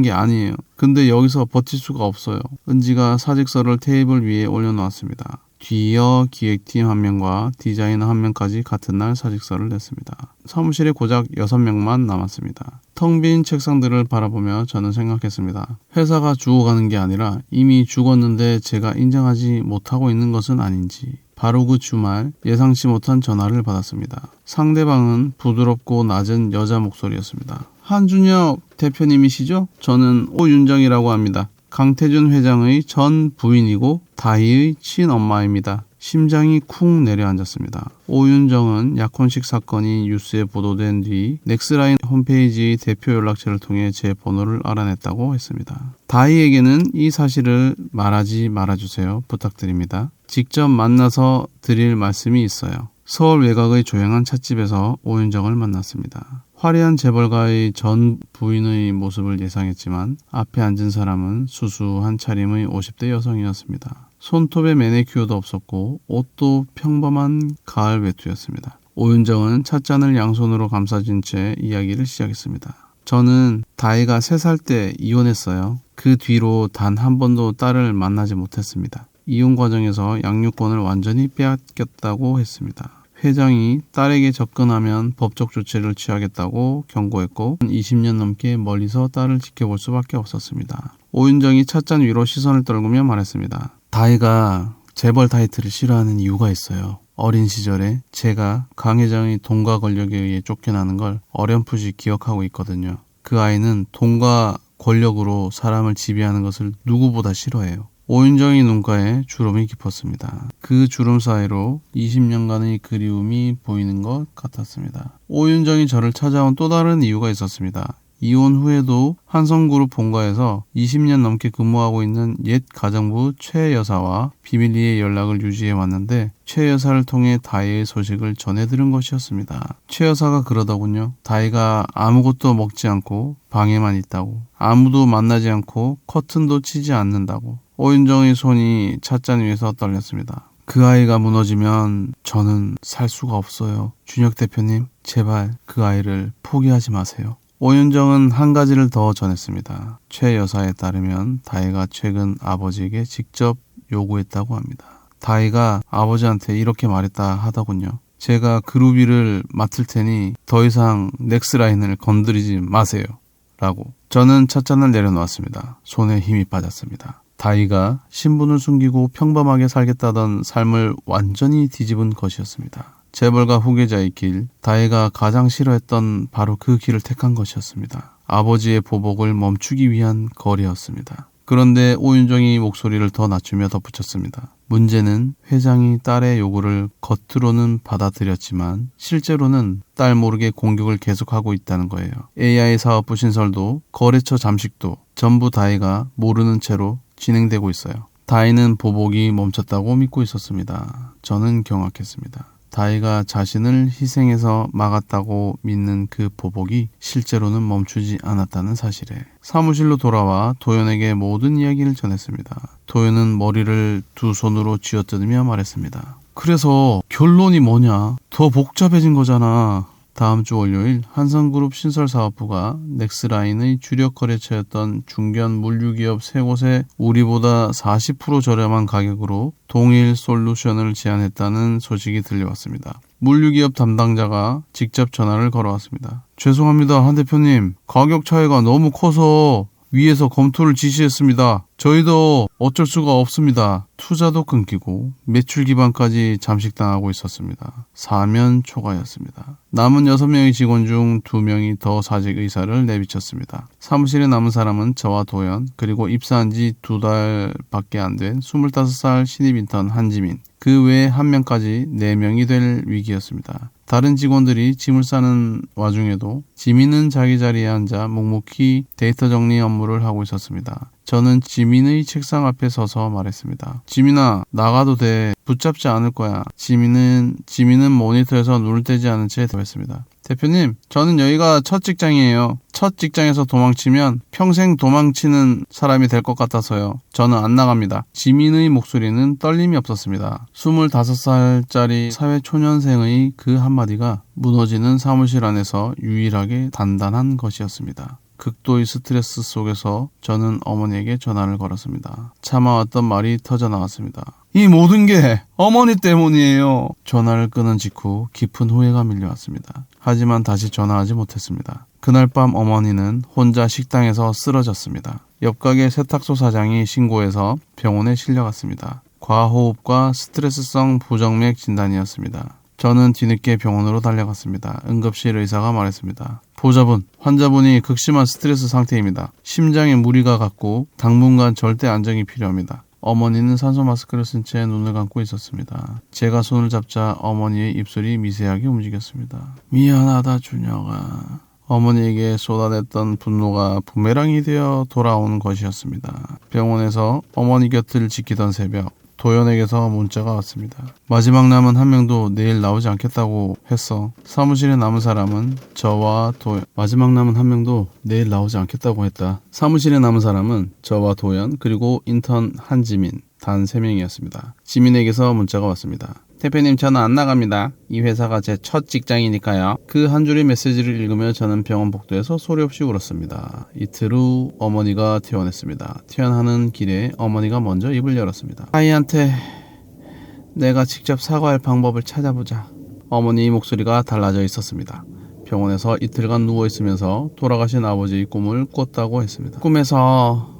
게 아니에요. 근데 여기서 버틸 수가 없어요. 은지가 사직서를 테이블 위에 올려놓았습니다. 뒤이어 기획팀 1명과 디자이너 1명까지 같은 날 사직서를 냈습니다. 사무실에 고작 6명만 남았습니다. 텅 빈 책상들을 바라보며 저는 생각했습니다. 회사가 죽어가는 게 아니라 이미 죽었는데 제가 인정하지 못하고 있는 것은 아닌지. 바로 그 주말 예상치 못한 전화를 받았습니다. 상대방은 부드럽고 낮은 여자 목소리였습니다. 한준혁 대표님이시죠? 저는 오윤정이라고 합니다. 강태준 회장의 전 부인이고 다희의 친엄마입니다. 심장이 쿵 내려앉았습니다. 오윤정은 약혼식 사건이 뉴스에 보도된 뒤 넥스라인 홈페이지 대표 연락처를 통해 제 번호를 알아냈다고 했습니다. 다희에게는 이 사실을 말하지 말아주세요. 부탁드립니다. 직접 만나서 드릴 말씀이 있어요. 서울 외곽의 조용한 찻집에서 오윤정을 만났습니다. 화려한 재벌가의 전 부인의 모습을 예상했지만 앞에 앉은 사람은 수수한 차림의 50대 여성이었습니다. 손톱에 매니큐어도 없었고 옷도 평범한 가을 외투였습니다. 오윤정은 찻잔을 양손으로 감싸진 채 이야기를 시작했습니다. 저는 다희가 3살 때 이혼했어요. 그 뒤로 단 한 번도 딸을 만나지 못했습니다. 이혼 과정에서 양육권을 완전히 빼앗겼다고 했습니다. 회장이 딸에게 접근하면 법적 조치를 취하겠다고 경고했고 20년 넘게 멀리서 딸을 지켜볼 수밖에 없었습니다. 오윤정이 찻잔 위로 시선을 떨구며 말했습니다. 다희가 재벌 타이틀을 싫어하는 이유가 있어요. 어린 시절에 제가 강 회장의 돈과 권력에 의해 쫓겨나는 걸 어렴풋이 기억하고 있거든요. 그 아이는 돈과 권력으로 사람을 지배하는 것을 누구보다 싫어해요. 오윤정의 눈가에 주름이 깊었습니다. 그 주름 사이로 20년간의 그리움이 보이는 것 같았습니다. 오윤정이 저를 찾아온 또 다른 이유가 있었습니다. 이혼 후에도 한성그룹 본가에서 20년 넘게 근무하고 있는 옛 가정부 최 여사와 비밀리에 연락을 유지해 왔는데 최 여사를 통해 다희의 소식을 전해 들은 것이었습니다. 최 여사가 그러더군요. 다희가 아무것도 먹지 않고 방에만 있다고. 아무도 만나지 않고 커튼도 치지 않는다고. 오윤정의 손이 찻잔 위에서 떨렸습니다. 그 아이가 무너지면 저는 살 수가 없어요. 준혁 대표님, 제발 그 아이를 포기하지 마세요. 오윤정은 한 가지를 더 전했습니다. 최 여사에 따르면 다희가 최근 아버지에게 직접 요구했다고 합니다. 다희가 아버지한테 이렇게 말했다 하더군요. 제가 그루비를 맡을 테니 더 이상 넥스라인을 건드리지 마세요. 라고. 저는 찻잔을 내려놓았습니다. 손에 힘이 빠졌습니다. 다희가 신분을 숨기고 평범하게 살겠다던 삶을 완전히 뒤집은 것이었습니다. 재벌가 후계자의 길, 다희가 가장 싫어했던 바로 그 길을 택한 것이었습니다. 아버지의 보복을 멈추기 위한 거리였습니다. 그런데 오윤정이 목소리를 더 낮추며 덧붙였습니다. 문제는 회장이 딸의 요구를 겉으로는 받아들였지만 실제로는 딸 모르게 공격을 계속하고 있다는 거예요. AI 사업부 신설도 거래처 잠식도 전부 다희가 모르는 채로 진행되고 있어요. 다희는 보복이 멈췄다고 믿고 있었습니다. 저는 경악했습니다. 다희가 자신을 희생해서 막았다고 믿는 그 보복이 실제로는 멈추지 않았다는 사실에 사무실로 돌아와 도연에게 모든 이야기를 전했습니다. 도연은 머리를 두 손으로 쥐어뜯으며 말했습니다. 그래서 결론이 뭐냐? 더 복잡해진 거잖아. 다음 주 월요일 한성그룹 신설사업부가 넥스라인의 주력 거래처였던 중견 물류기업 3곳에 우리보다 40% 저렴한 가격으로 동일 솔루션을 제안했다는 소식이 들려왔습니다. 물류기업 담당자가 직접 전화를 걸어왔습니다. 죄송합니다, 한 대표님. 가격 차이가 너무 커서 위에서 검토를 지시했습니다. 저희도 어쩔 수가 없습니다. 투자도 끊기고 매출 기반까지 잠식당하고 있었습니다. 사면 초과였습니다. 남은 6명의 직원 중 2명이 더 사직 의사를 내비쳤습니다. 사무실에 남은 사람은 저와 도연, 그리고 입사한 지 2달밖에 안 된 25살 신입 인턴 한지민, 그 외에 1명까지 4명이 될 위기였습니다. 다른 직원들이 짐을 싸는 와중에도 지민은 자기 자리에 앉아 묵묵히 데이터 정리 업무를 하고 있었습니다. 저는 지민의 책상 앞에 서서 말했습니다. 지민아, 나가도 돼. 붙잡지 않을 거야. 지민은 모니터에서 눈을 떼지 않은 채 대답했습니다. 대표님, 저는 여기가 첫 직장이에요. 첫 직장에서 도망치면 평생 도망치는 사람이 될 것 같아서요. 저는 안 나갑니다. 지민의 목소리는 떨림이 없었습니다. 25살짜리 사회초년생의 그 한마디가 무너지는 사무실 안에서 유일하게 단단한 것이었습니다. 극도의 스트레스 속에서 저는 어머니에게 전화를 걸었습니다. 참아왔던 말이 터져나왔습니다. 이 모든 게 어머니 때문이에요. 전화를 끊은 직후 깊은 후회가 밀려왔습니다. 하지만 다시 전화하지 못했습니다. 그날 밤 어머니는 혼자 식당에서 쓰러졌습니다. 옆가게 세탁소 사장이 신고해서 병원에 실려갔습니다. 과호흡과 스트레스성 부정맥 진단이었습니다. 저는 뒤늦게 병원으로 달려갔습니다. 응급실 의사가 말했습니다. 보좌분, 환자분이 극심한 스트레스 상태입니다. 심장에 무리가 갔고 당분간 절대 안정이 필요합니다. 어머니는 산소 마스크를 쓴 채 눈을 감고 있었습니다. 제가 손을 잡자 어머니의 입술이 미세하게 움직였습니다. 미안하다 준혁아. 어머니에게 쏟아냈던 분노가 부메랑이 되어 돌아온 것이었습니다. 병원에서 어머니 곁을 지키던 새벽, 도연에게서 문자가 왔습니다. 마지막 남은 한 명도 내일 나오지 않겠다고 했어. 사무실에 남은 사람은 마지막 남은 한 명도 내일 나오지 않겠다고 했다. 사무실에 남은 사람은 저와 도연 그리고 인턴 한지민 단 3명이었습니다. 지민에게서 문자가 왔습니다. 대표님 저는 안 나갑니다. 이 회사가 제 첫 직장이니까요. 그 한 줄의 메시지를 읽으며 저는 병원 복도에서 소리 없이 울었습니다. 이틀 후 어머니가 퇴원했습니다. 퇴원하는 길에 어머니가 먼저 입을 열었습니다. 아이한테 내가 직접 사과할 방법을 찾아보자. 어머니 목소리가 달라져 있었습니다. 병원에서 이틀간 누워있으면서 돌아가신 아버지의 꿈을 꿨다고 했습니다. 꿈에서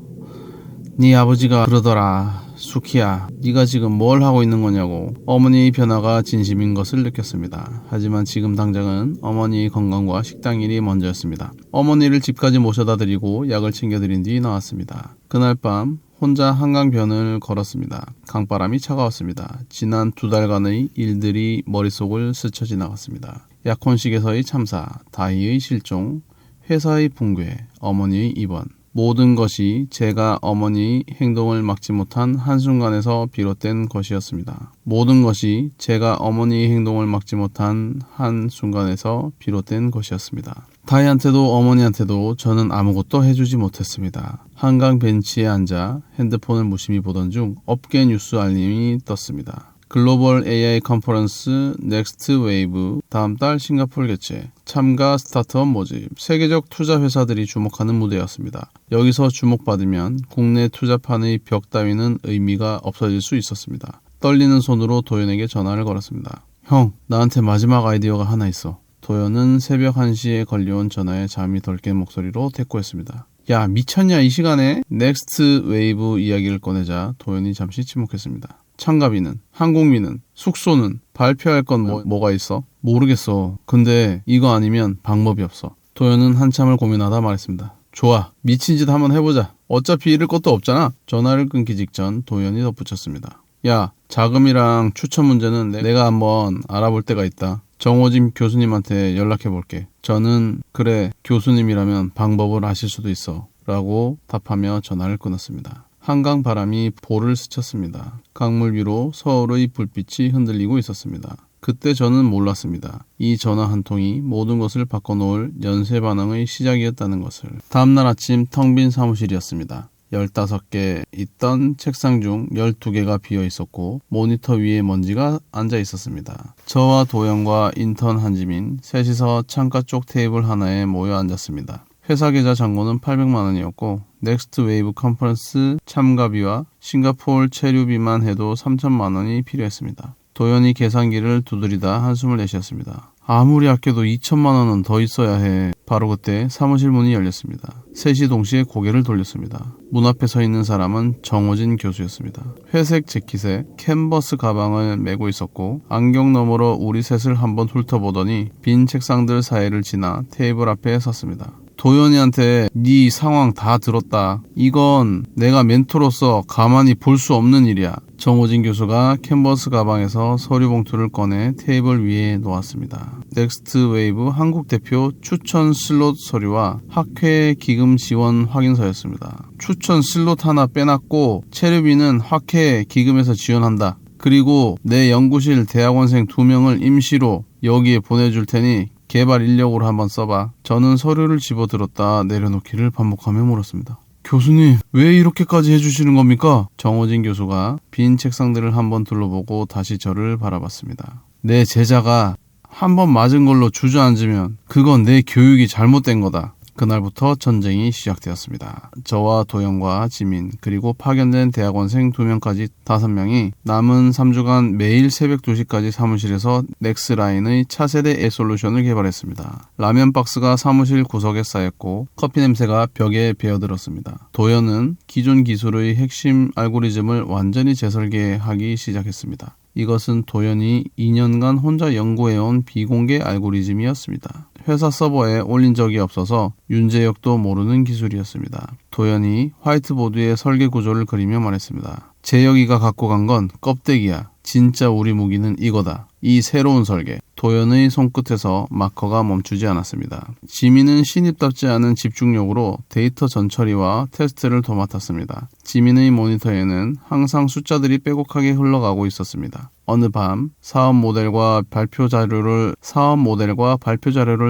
네 아버지가 그러더라. 수키야, 네가 지금 뭘 하고 있는 거냐고. 어머니의 변화가 진심인 것을 느꼈습니다. 하지만 지금 당장은 어머니의 건강과 식당 일이 먼저였습니다. 어머니를 집까지 모셔다 드리고 약을 챙겨드린 뒤 나왔습니다. 그날 밤 혼자 한강변을 걸었습니다. 강바람이 차가웠습니다. 지난 2달간의 일들이 머릿속을 스쳐 지나갔습니다. 약혼식에서의 참사, 다희의 실종, 회사의 붕괴, 어머니의 입원. 모든 것이 제가 어머니의 행동을 막지 못한 한순간에서 비롯된 것이었습니다. 모든 것이 제가 어머니의 행동을 막지 못한 한순간에서 비롯된 것이었습니다. 다희한테도 어머니한테도 저는 아무것도 해주지 못했습니다. 한강 벤치에 앉아 핸드폰을 무심히 보던 중 업계 뉴스 알림이 떴습니다. 글로벌 AI 컨퍼런스 넥스트 웨이브 다음 달 싱가포르 개최 참가 스타트업 모집 세계적 투자 회사들이 주목하는 무대였습니다. 여기서 주목받으면 국내 투자판의 벽 따위는 의미가 없어질 수 있었습니다. 떨리는 손으로 도연에게 전화를 걸었습니다. 형, 나한테 마지막 아이디어가 하나 있어. 도연은 새벽 1시에 걸려온 전화에 잠이 덜 깬 목소리로 대꾸했습니다. 야, 미쳤냐 이 시간에? 넥스트 웨이브 이야기를 꺼내자 도연이 잠시 침묵했습니다. 참가비는, 항공비는, 숙소는, 발표할 건 뭐가 있어? 모르겠어. 근데 이거 아니면 방법이 없어. 도연은 한참을 고민하다 말했습니다. 좋아, 미친 짓 한번 해보자. 어차피 잃을 것도 없잖아. 전화를 끊기 직전 도연이 덧붙였습니다. 야, 자금이랑 추천 문제는 내가 한번 알아볼 때가 있다. 정호진 교수님한테 연락해볼게. 저는 그래, 교수님이라면 방법을 아실 수도 있어 라고 답하며 전화를 끊었습니다. 한강 바람이 볼을 스쳤습니다. 강물 위로 서울의 불빛이 흔들리고 있었습니다. 그때 저는 몰랐습니다. 이 전화 한 통이 모든 것을 바꿔놓을 연쇄 반응의 시작이었다는 것을. 다음날 아침 텅 빈 사무실이었습니다. 15개 있던 책상 중 12개가 비어 있었고 모니터 위에 먼지가 앉아 있었습니다. 저와 도영과 인턴 한지민 셋이서 창가 쪽 테이블 하나에 모여 앉았습니다. 회사 계좌 잔고는 800만 원이었고 넥스트 웨이브 컨퍼런스 참가비와 싱가포르 체류비만 해도 3천만 원이 필요했습니다. 도연이 계산기를 두드리다 한숨을 내쉬었습니다. 아무리 아껴도 2천만 원은 더 있어야 해. 바로 그때 사무실 문이 열렸습니다. 셋이 동시에 고개를 돌렸습니다. 문 앞에 서 있는 사람은 정호진 교수였습니다. 회색 재킷에 캔버스 가방을 메고 있었고 안경 너머로 우리 셋을 한번 훑어보더니 빈 책상들 사이를 지나 테이블 앞에 섰습니다. 도연이한테 네 상황 다 들었다. 이건 내가 멘토로서 가만히 볼 수 없는 일이야. 정호진 교수가 캔버스 가방에서 서류 봉투를 꺼내 테이블 위에 놓았습니다. 넥스트 웨이브 한국 대표 추천 슬롯 서류와 학회 기금 지원 확인서였습니다. 추천 슬롯 하나 빼놨고 체류비는 학회 기금에서 지원한다. 그리고 내 연구실 대학원생 2명을 임시로 여기에 보내줄 테니 개발 인력으로 한번 써봐. 저는 서류를 집어들었다 내려놓기를 반복하며 물었습니다. 교수님, 왜 이렇게까지 해주시는 겁니까? 정호진 교수가 빈 책상들을 한번 둘러보고 다시 저를 바라봤습니다. 내 제자가 한번 맞은 걸로 주저앉으면 그건 내 교육이 잘못된 거다. 그날부터 전쟁이 시작되었습니다. 저와 도영과 지민 그리고 파견된 대학원생 2명까지 5명이 남은 3주간 매일 새벽 2시까지 사무실에서 넥스라인의 차세대 애솔루션을 개발했습니다. 라면 박스가 사무실 구석에 쌓였고 커피 냄새가 벽에 배어들었습니다. 도연은 기존 기술의 핵심 알고리즘을 완전히 재설계하기 시작했습니다. 이것은 도연이 2년간 혼자 연구해온 비공개 알고리즘이었습니다. 회사 서버에 올린 적이 없어서 윤재혁도 모르는 기술이었습니다. 도연이 화이트보드에 설계 구조를 그리며 말했습니다. 재혁이가 갖고 간 건 껍데기야. 진짜 우리 무기는 이거다. 이 새로운 설계. 도연의 손끝에서 마커가 멈추지 않았습니다. 지민은 신입답지 않은 집중력으로 데이터 전처리와 테스트를 도맡았습니다. 지민의 모니터에는 항상 숫자들이 빼곡하게 흘러가고 있었습니다. 어느 밤 사업 모델과 발표 자료를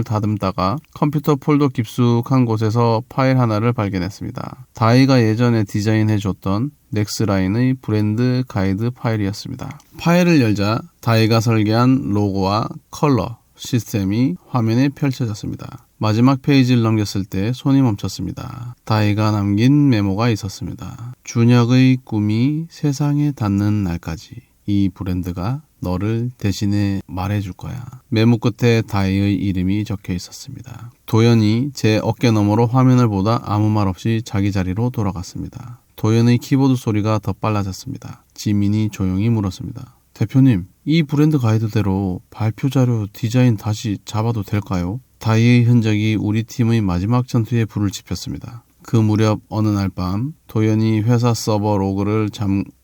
다듬다가 컴퓨터 폴더 깊숙한 곳에서 파일 하나를 발견했습니다. 다이가 예전에 디자인해줬던 넥스라인의 브랜드 가이드 파일이었습니다. 파일을 열자 다이가 설계한 로고와 컬러 시스템이 화면에 펼쳐졌습니다. 마지막 페이지를 넘겼을 때 손이 멈췄습니다. 다이가 남긴 메모가 있었습니다. 준혁의 꿈이 세상에 닿는 날까지 이 브랜드가 너를 대신에 말해줄 거야. 메모 끝에 다이의 이름이 적혀 있었습니다. 도연이 제 어깨 너머로 화면을 보다 아무 말 없이 자기 자리로 돌아갔습니다. 도연의 키보드 소리가 더 빨라졌습니다. 지민이 조용히 물었습니다. 대표님, 이 브랜드 가이드대로 발표 자료 디자인 다시 잡아도 될까요? 다이의 흔적이 우리 팀의 마지막 전투에 불을 지폈습니다. 그 무렵 어느 날 밤 도연이 회사 서버 로그를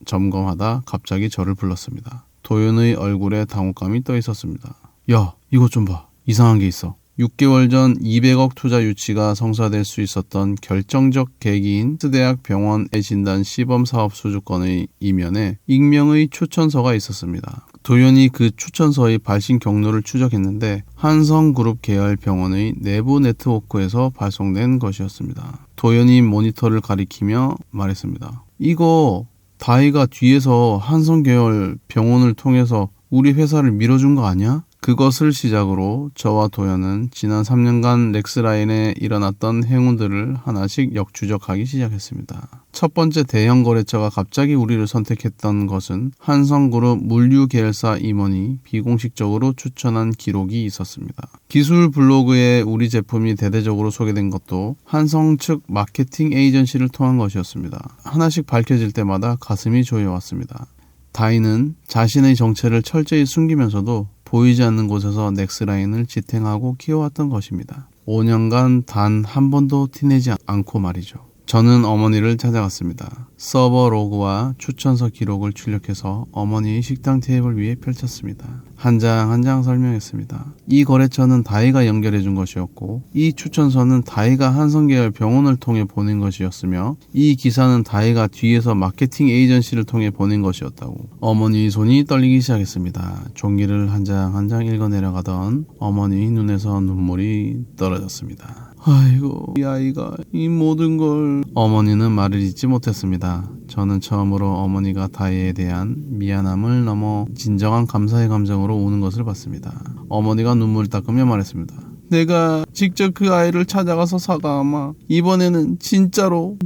점검하다 갑자기 저를 불렀습니다. 도연의 얼굴에 당혹감이 떠 있었습니다. 야, 이것 좀 봐. 이상한 게 있어. 6개월 전 200억 투자 유치가 성사될 수 있었던 결정적 계기인 스대학 병원의 진단 시범 사업 수주권의 이면에 익명의 추천서가 있었습니다. 도연이 그 추천서의 발신 경로를 추적했는데 한성그룹 계열 병원의 내부 네트워크에서 발송된 것이었습니다. 도연이 모니터를 가리키며 말했습니다. 이거 다이가 뒤에서 한성 계열 병원을 통해서 우리 회사를 밀어준 거 아니야? 그것을 시작으로 저와 도연은 지난 3년간 렉스라인에 일어났던 행운들을 하나씩 역추적하기 시작했습니다. 첫 번째 대형 거래처가 갑자기 우리를 선택했던 것은 한성그룹 물류 계열사 임원이 비공식적으로 추천한 기록이 있었습니다. 기술 블로그에 우리 제품이 대대적으로 소개된 것도 한성 측 마케팅 에이전시를 통한 것이었습니다. 하나씩 밝혀질 때마다 가슴이 조여왔습니다. 다이는 자신의 정체를 철저히 숨기면서도 보이지 않는 곳에서 넥스라인을 지탱하고 키워왔던 것입니다. 5년간 단 한 번도 티내지 않고 말이죠. 저는 어머니를 찾아갔습니다. 서버 로그와 추천서 기록을 출력해서 어머니의 식당 테이블 위에 펼쳤습니다. 한 장 한 장 설명했습니다. 이 거래처는 다이가 연결해 준 것이었고 이 추천서는 다이가 한성계열 병원을 통해 보낸 것이었으며 이 기사는 다이가 뒤에서 마케팅 에이전시를 통해 보낸 것이었다고. 어머니의 손이 떨리기 시작했습니다. 종이를 한 장 한 장 읽어 내려가던 어머니의 눈에서 눈물이 떨어졌습니다. 아이고, 이 아이가 이 모든 걸... 어머니는 말을 잇지 못했습니다. 저는 처음으로 어머니가 다이에 대한 미안함을 넘어 진정한 감사의 감정으로 우는 것을 봤습니다. 어머니가 눈물을 닦으며 말했습니다. 내가 직접 그 아이를 찾아가서 사과하마. 이번에는 진짜로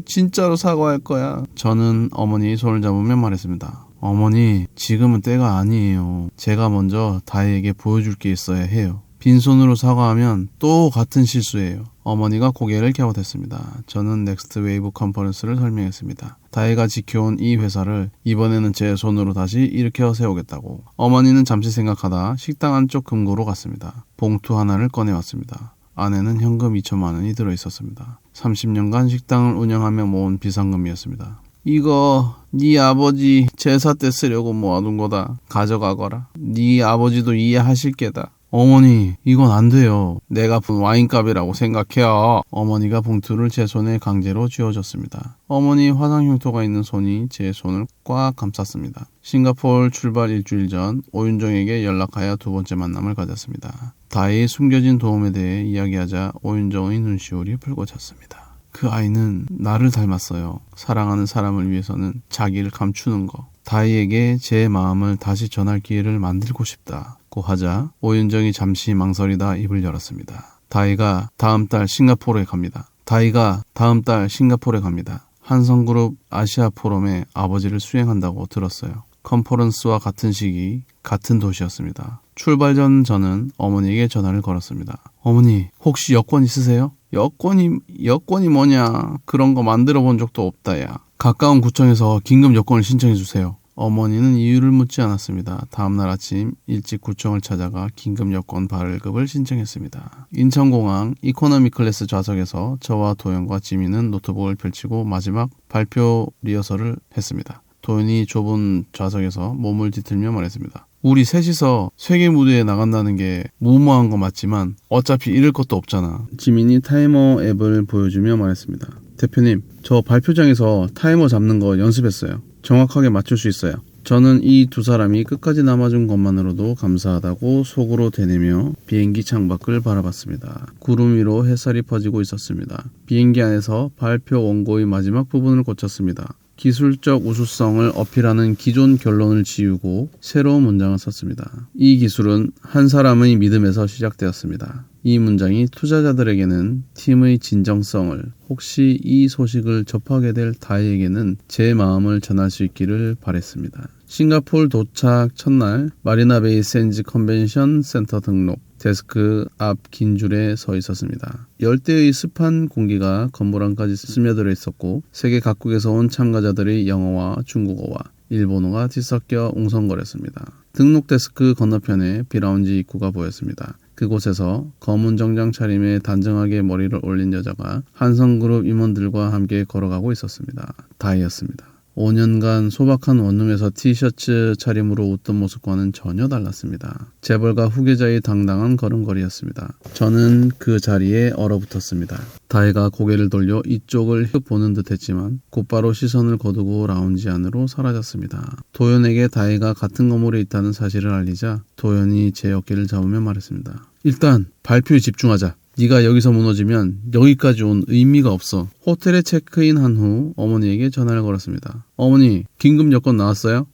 사과할 거야. 저는 어머니의 손을 잡으며 말했습니다. 어머니, 지금은 때가 아니에요. 제가 먼저 다이에게 보여줄 게 있어야 해요. 빈손으로 사과하면 또 같은 실수예요. 어머니가 고개를 갸웃했습니다. 저는 넥스트 웨이브 컨퍼런스를 설명했습니다. 다이가 지켜온 이 회사를 이번에는 제 손으로 다시 일으켜 세우겠다고. 어머니는 잠시 생각하다 식당 안쪽 금고로 갔습니다. 봉투 하나를 꺼내왔습니다. 안에는 현금 2천만 원이 들어있었습니다. 30년간 식당을 운영하며 모은 비상금이었습니다. 이거 네 아버지 제사 때 쓰려고 모아둔 거다. 가져가거라. 네 아버지도 이해하실 게다. 어머니, 이건 안 돼요. 내가 분 와인값이라고 생각해요. 어머니가 봉투를 제 손에 강제로 쥐어줬습니다. 어머니 화상 흉터가 있는 손이 제 손을 꽉 감쌌습니다. 싱가포르 출발 일주일 전 오윤정에게 연락하여 두 번째 만남을 가졌습니다. 다이의 숨겨진 도움에 대해 이야기하자 오윤정의 눈시울이 붉어졌습니다. 그 아이는 나를 닮았어요. 사랑하는 사람을 위해서는 자기를 감추는 거. 다이에게 제 마음을 다시 전할 기회를 만들고 싶다고 하자 오윤정이 잠시 망설이다 입을 열었습니다. 다이가 다음 달 싱가포르에 갑니다. 한성그룹 아시아 포럼에 아버지를 수행한다고 들었어요. 컨퍼런스와 같은 시기 같은 도시였습니다. 출발 전 저는 어머니에게 전화를 걸었습니다. 어머니, 혹시 여권 있으세요? 여권이 뭐냐? 그런 거 만들어 본 적도 없다, 야. 가까운 구청에서 긴급 여권을 신청해 주세요. 어머니는 이유를 묻지 않았습니다. 다음날 아침 일찍 구청을 찾아가 긴급 여권 발급을 신청했습니다. 인천공항 이코노미 클래스 좌석에서 저와 도연과 지민은 노트북을 펼치고 마지막 발표 리허설을 했습니다. 도현이 좁은 좌석에서 몸을 뒤틀며 말했습니다. 우리 셋이서 세계 무대에 나간다는 게 무모한 거 맞지만 어차피 잃을 것도 없잖아. 지민이 타이머 앱을 보여주며 말했습니다. 대표님, 저 발표장에서 타이머 잡는 거 연습했어요. 정확하게 맞출 수 있어요. 저는 이 두 사람이 끝까지 남아준 것만으로도 감사하다고 속으로 되뇌며 비행기 창밖을 바라봤습니다. 구름 위로 햇살이 퍼지고 있었습니다. 비행기 안에서 발표 원고의 마지막 부분을 고쳤습니다. 기술적 우수성을 어필하는 기존 결론을 지우고 새로운 문장을 썼습니다. 이 기술은 한 사람의 믿음에서 시작되었습니다. 이 문장이 투자자들에게는 팀의 진정성을, 혹시 이 소식을 접하게 될 다이에게는 제 마음을 전할 수 있기를 바랬습니다. 싱가포르 도착 첫날 마리나베이 샌즈 컨벤션 센터 등록, 데스크 앞 긴 줄에 서 있었습니다. 열대의 습한 공기가 건물 안까지 스며들어 있었고 세계 각국에서 온 참가자들의 영어와 중국어와 일본어가 뒤섞여 웅성거렸습니다. 등록 데스크 건너편에 비라운지 입구가 보였습니다. 그곳에서 검은 정장 차림에 단정하게 머리를 올린 여자가 한성그룹 임원들과 함께 걸어가고 있었습니다. 다이였습니다. 5년간 소박한 원룸에서 티셔츠 차림으로 웃던 모습과는 전혀 달랐습니다. 재벌가 후계자의 당당한 걸음걸이였습니다. 저는 그 자리에 얼어붙었습니다. 다이가 고개를 돌려 이쪽을 보는 듯 했지만 곧바로 시선을 거두고 라운지 안으로 사라졌습니다. 도연에게 다이가 같은 건물에 있다는 사실을 알리자 도연이 제 어깨를 잡으며 말했습니다. 일단 발표에 집중하자. 네가 여기서 무너지면 여기까지 온 의미가 없어. 호텔에 체크인한 후 어머니에게 전화를 걸었습니다. 어머니, 긴급 여권 나왔어요?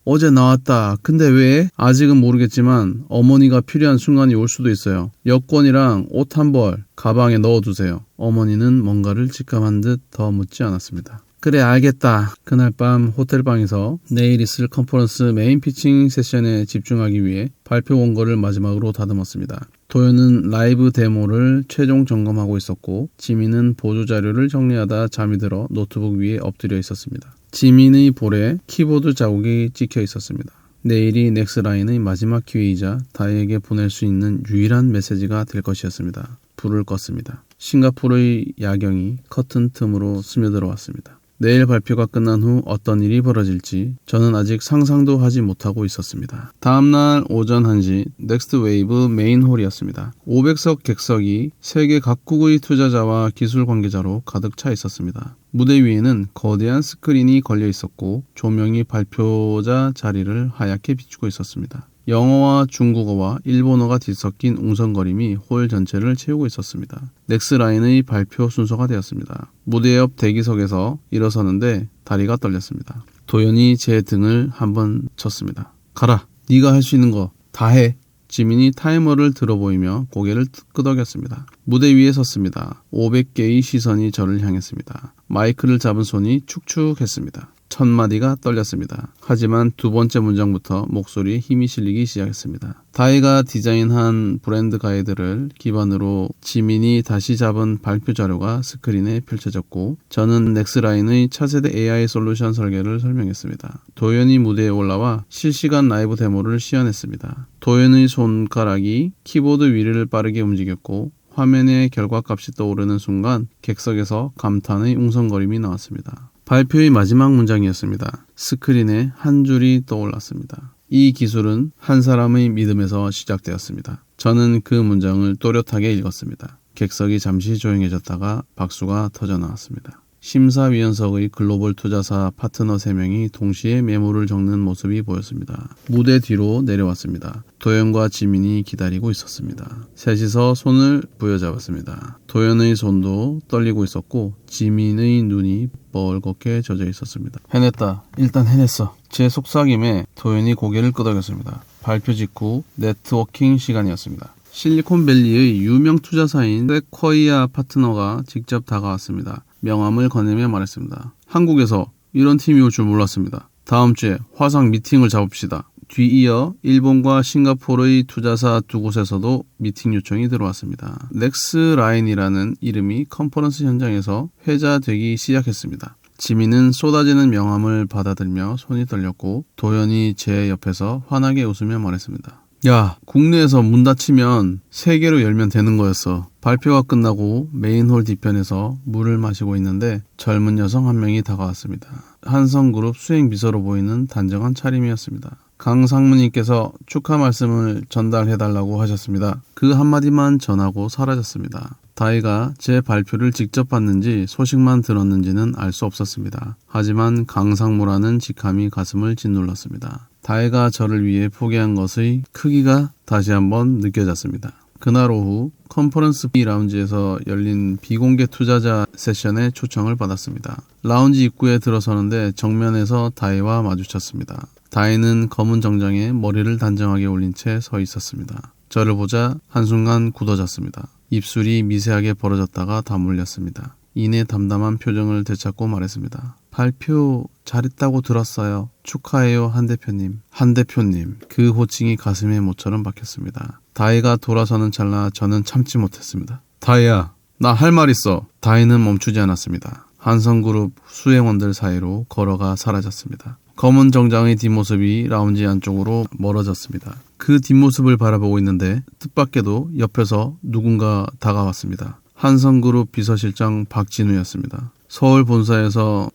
어제 나왔다. 근데 왜? 아직은 모르겠지만 어머니가 필요한 순간이 올 수도 있어요. 여권이랑 옷 한 벌 가방에 넣어두세요. 어머니는 뭔가를 직감한 듯 더 묻지 않았습니다. 그래, 알겠다. 그날 밤 호텔방에서 내일 있을 컨퍼런스 메인 피칭 세션에 집중하기 위해 발표 원고를 마지막으로 다듬었습니다. 도현은 라이브 데모를 최종 점검하고 있었고 지민은 보조자료를 정리하다 잠이 들어 노트북 위에 엎드려 있었습니다. 지민의 볼에 키보드 자국이 찍혀 있었습니다. 내일이 넥스라인의 마지막 기회이자 다이에게 보낼 수 있는 유일한 메시지가 될 것이었습니다. 불을 껐습니다. 싱가포르의 야경이 커튼 틈으로 스며들어 왔습니다. 내일 발표가 끝난 후 어떤 일이 벌어질지 저는 아직 상상도 하지 못하고 있었습니다. 다음날 오전 1시 넥스트 웨이브 메인 홀이었습니다. 500석 객석이 세계 각국의 투자자와 기술 관계자로 가득 차 있었습니다. 무대 위에는 거대한 스크린이 걸려 있었고 조명이 발표자 자리를 하얗게 비추고 있었습니다. 영어와 중국어와 일본어가 뒤섞인 웅성거림이 홀 전체를 채우고 있었습니다. 넥스라인의 발표 순서가 되었습니다. 무대 옆 대기석에서 일어서는데 다리가 떨렸습니다. 도연이 제 등을 한번 쳤습니다. 가라, 네가 할 수 있는 거 다 해. 지민이 타이머를 들어 보이며 고개를 끄덕였습니다. 무대 위에 섰습니다. 500개의 시선이 저를 향했습니다. 마이크를 잡은 손이 축축했습니다. 첫 마디가 떨렸습니다. 하지만 두 번째 문장부터 목소리에 힘이 실리기 시작했습니다. 다이가 디자인한 브랜드 가이드를 기반으로 지민이 다시 잡은 발표 자료가 스크린에 펼쳐졌고 저는 넥스라인의 차세대 AI 솔루션 설계를 설명했습니다. 도연이 무대에 올라와 실시간 라이브 데모를 시연했습니다. 도연의 손가락이 키보드 위를 빠르게 움직였고 화면에 결과값이 떠오르는 순간 객석에서 감탄의 웅성거림이 나왔습니다. 발표의 마지막 문장이었습니다. 스크린에 한 줄이 떠올랐습니다. 이 기술은 한 사람의 믿음에서 시작되었습니다. 저는 그 문장을 또렷하게 읽었습니다. 객석이 잠시 조용해졌다가 박수가 터져 나왔습니다. 심사위원석의 글로벌 투자사 파트너 3명이 동시에 메모를 적는 모습이 보였습니다. 무대 뒤로 내려왔습니다. 도연과 지민이 기다리고 있었습니다. 셋이서 손을 부여잡았습니다. 도연의 손도 떨리고 있었고 지민의 눈이 뻘겋게 젖어 있었습니다. 해냈다. 일단 해냈어. 제 속삭임에 도연이 고개를 끄덕였습니다. 발표 직후 네트워킹 시간이었습니다. 실리콘밸리의 유명 투자사인 세쿼이아 파트너가 직접 다가왔습니다. 명함을 건네며 말했습니다. 한국에서 이런 팀이 올 줄 몰랐습니다. 다음 주에 화상 미팅을 잡읍시다. 뒤이어 일본과 싱가포르의 투자사 두 곳에서도 미팅 요청이 들어왔습니다. 넥스라인이라는 이름이 컨퍼런스 현장에서 회자되기 시작했습니다. 지민은 쏟아지는 명함을 받아들며 손이 떨렸고 도연이 제 옆에서 환하게 웃으며 말했습니다. 야, 국내에서 문 닫히면 3개로 열면 되는 거였어. 발표가 끝나고 메인홀 뒤편에서 물을 마시고 있는데 젊은 여성 한 명이 다가왔습니다. 한성그룹 수행비서로 보이는 단정한 차림이었습니다. 강 상무님께서 축하 말씀을 전달해달라고 하셨습니다. 그 한마디만 전하고 사라졌습니다. 다이가 제 발표를 직접 봤는지 소식만 들었는지는 알 수 없었습니다. 하지만 강상무라는 직함이 가슴을 짓눌렀습니다. 다이가 저를 위해 포기한 것의 크기가 다시 한번 느껴졌습니다. 그날 오후 컨퍼런스 B 라운지에서 열린 비공개 투자자 세션에 초청을 받았습니다. 라운지 입구에 들어서는데 정면에서 다이와 마주쳤습니다. 다이는 검은 정장에 머리를 단정하게 올린 채 서 있었습니다. 저를 보자 한순간 굳어졌습니다. 입술이 미세하게 벌어졌다가 다물렸습니다. 이내 담담한 표정을 되찾고 말했습니다. 발표 잘했다고 들었어요. 축하해요, 한 대표님. 한 대표님. 그 호칭이 가슴에 모처럼 박혔습니다. 다이가 돌아서는 찰나 저는 참지 못했습니다. 다이야, 나 할 말 있어. 다이는 멈추지 않았습니다. 한성그룹 수행원들 사이로 걸어가 사라졌습니다. 검은 정장의 뒷모습이 라운지 안쪽으로 멀어졌습니다. 그 뒷모습을 바라보고 있는데 뜻밖에도 옆에서 누군가 다가왔습니다. 한성그룹 비서실장 박진우였습니다. 서울 본사에서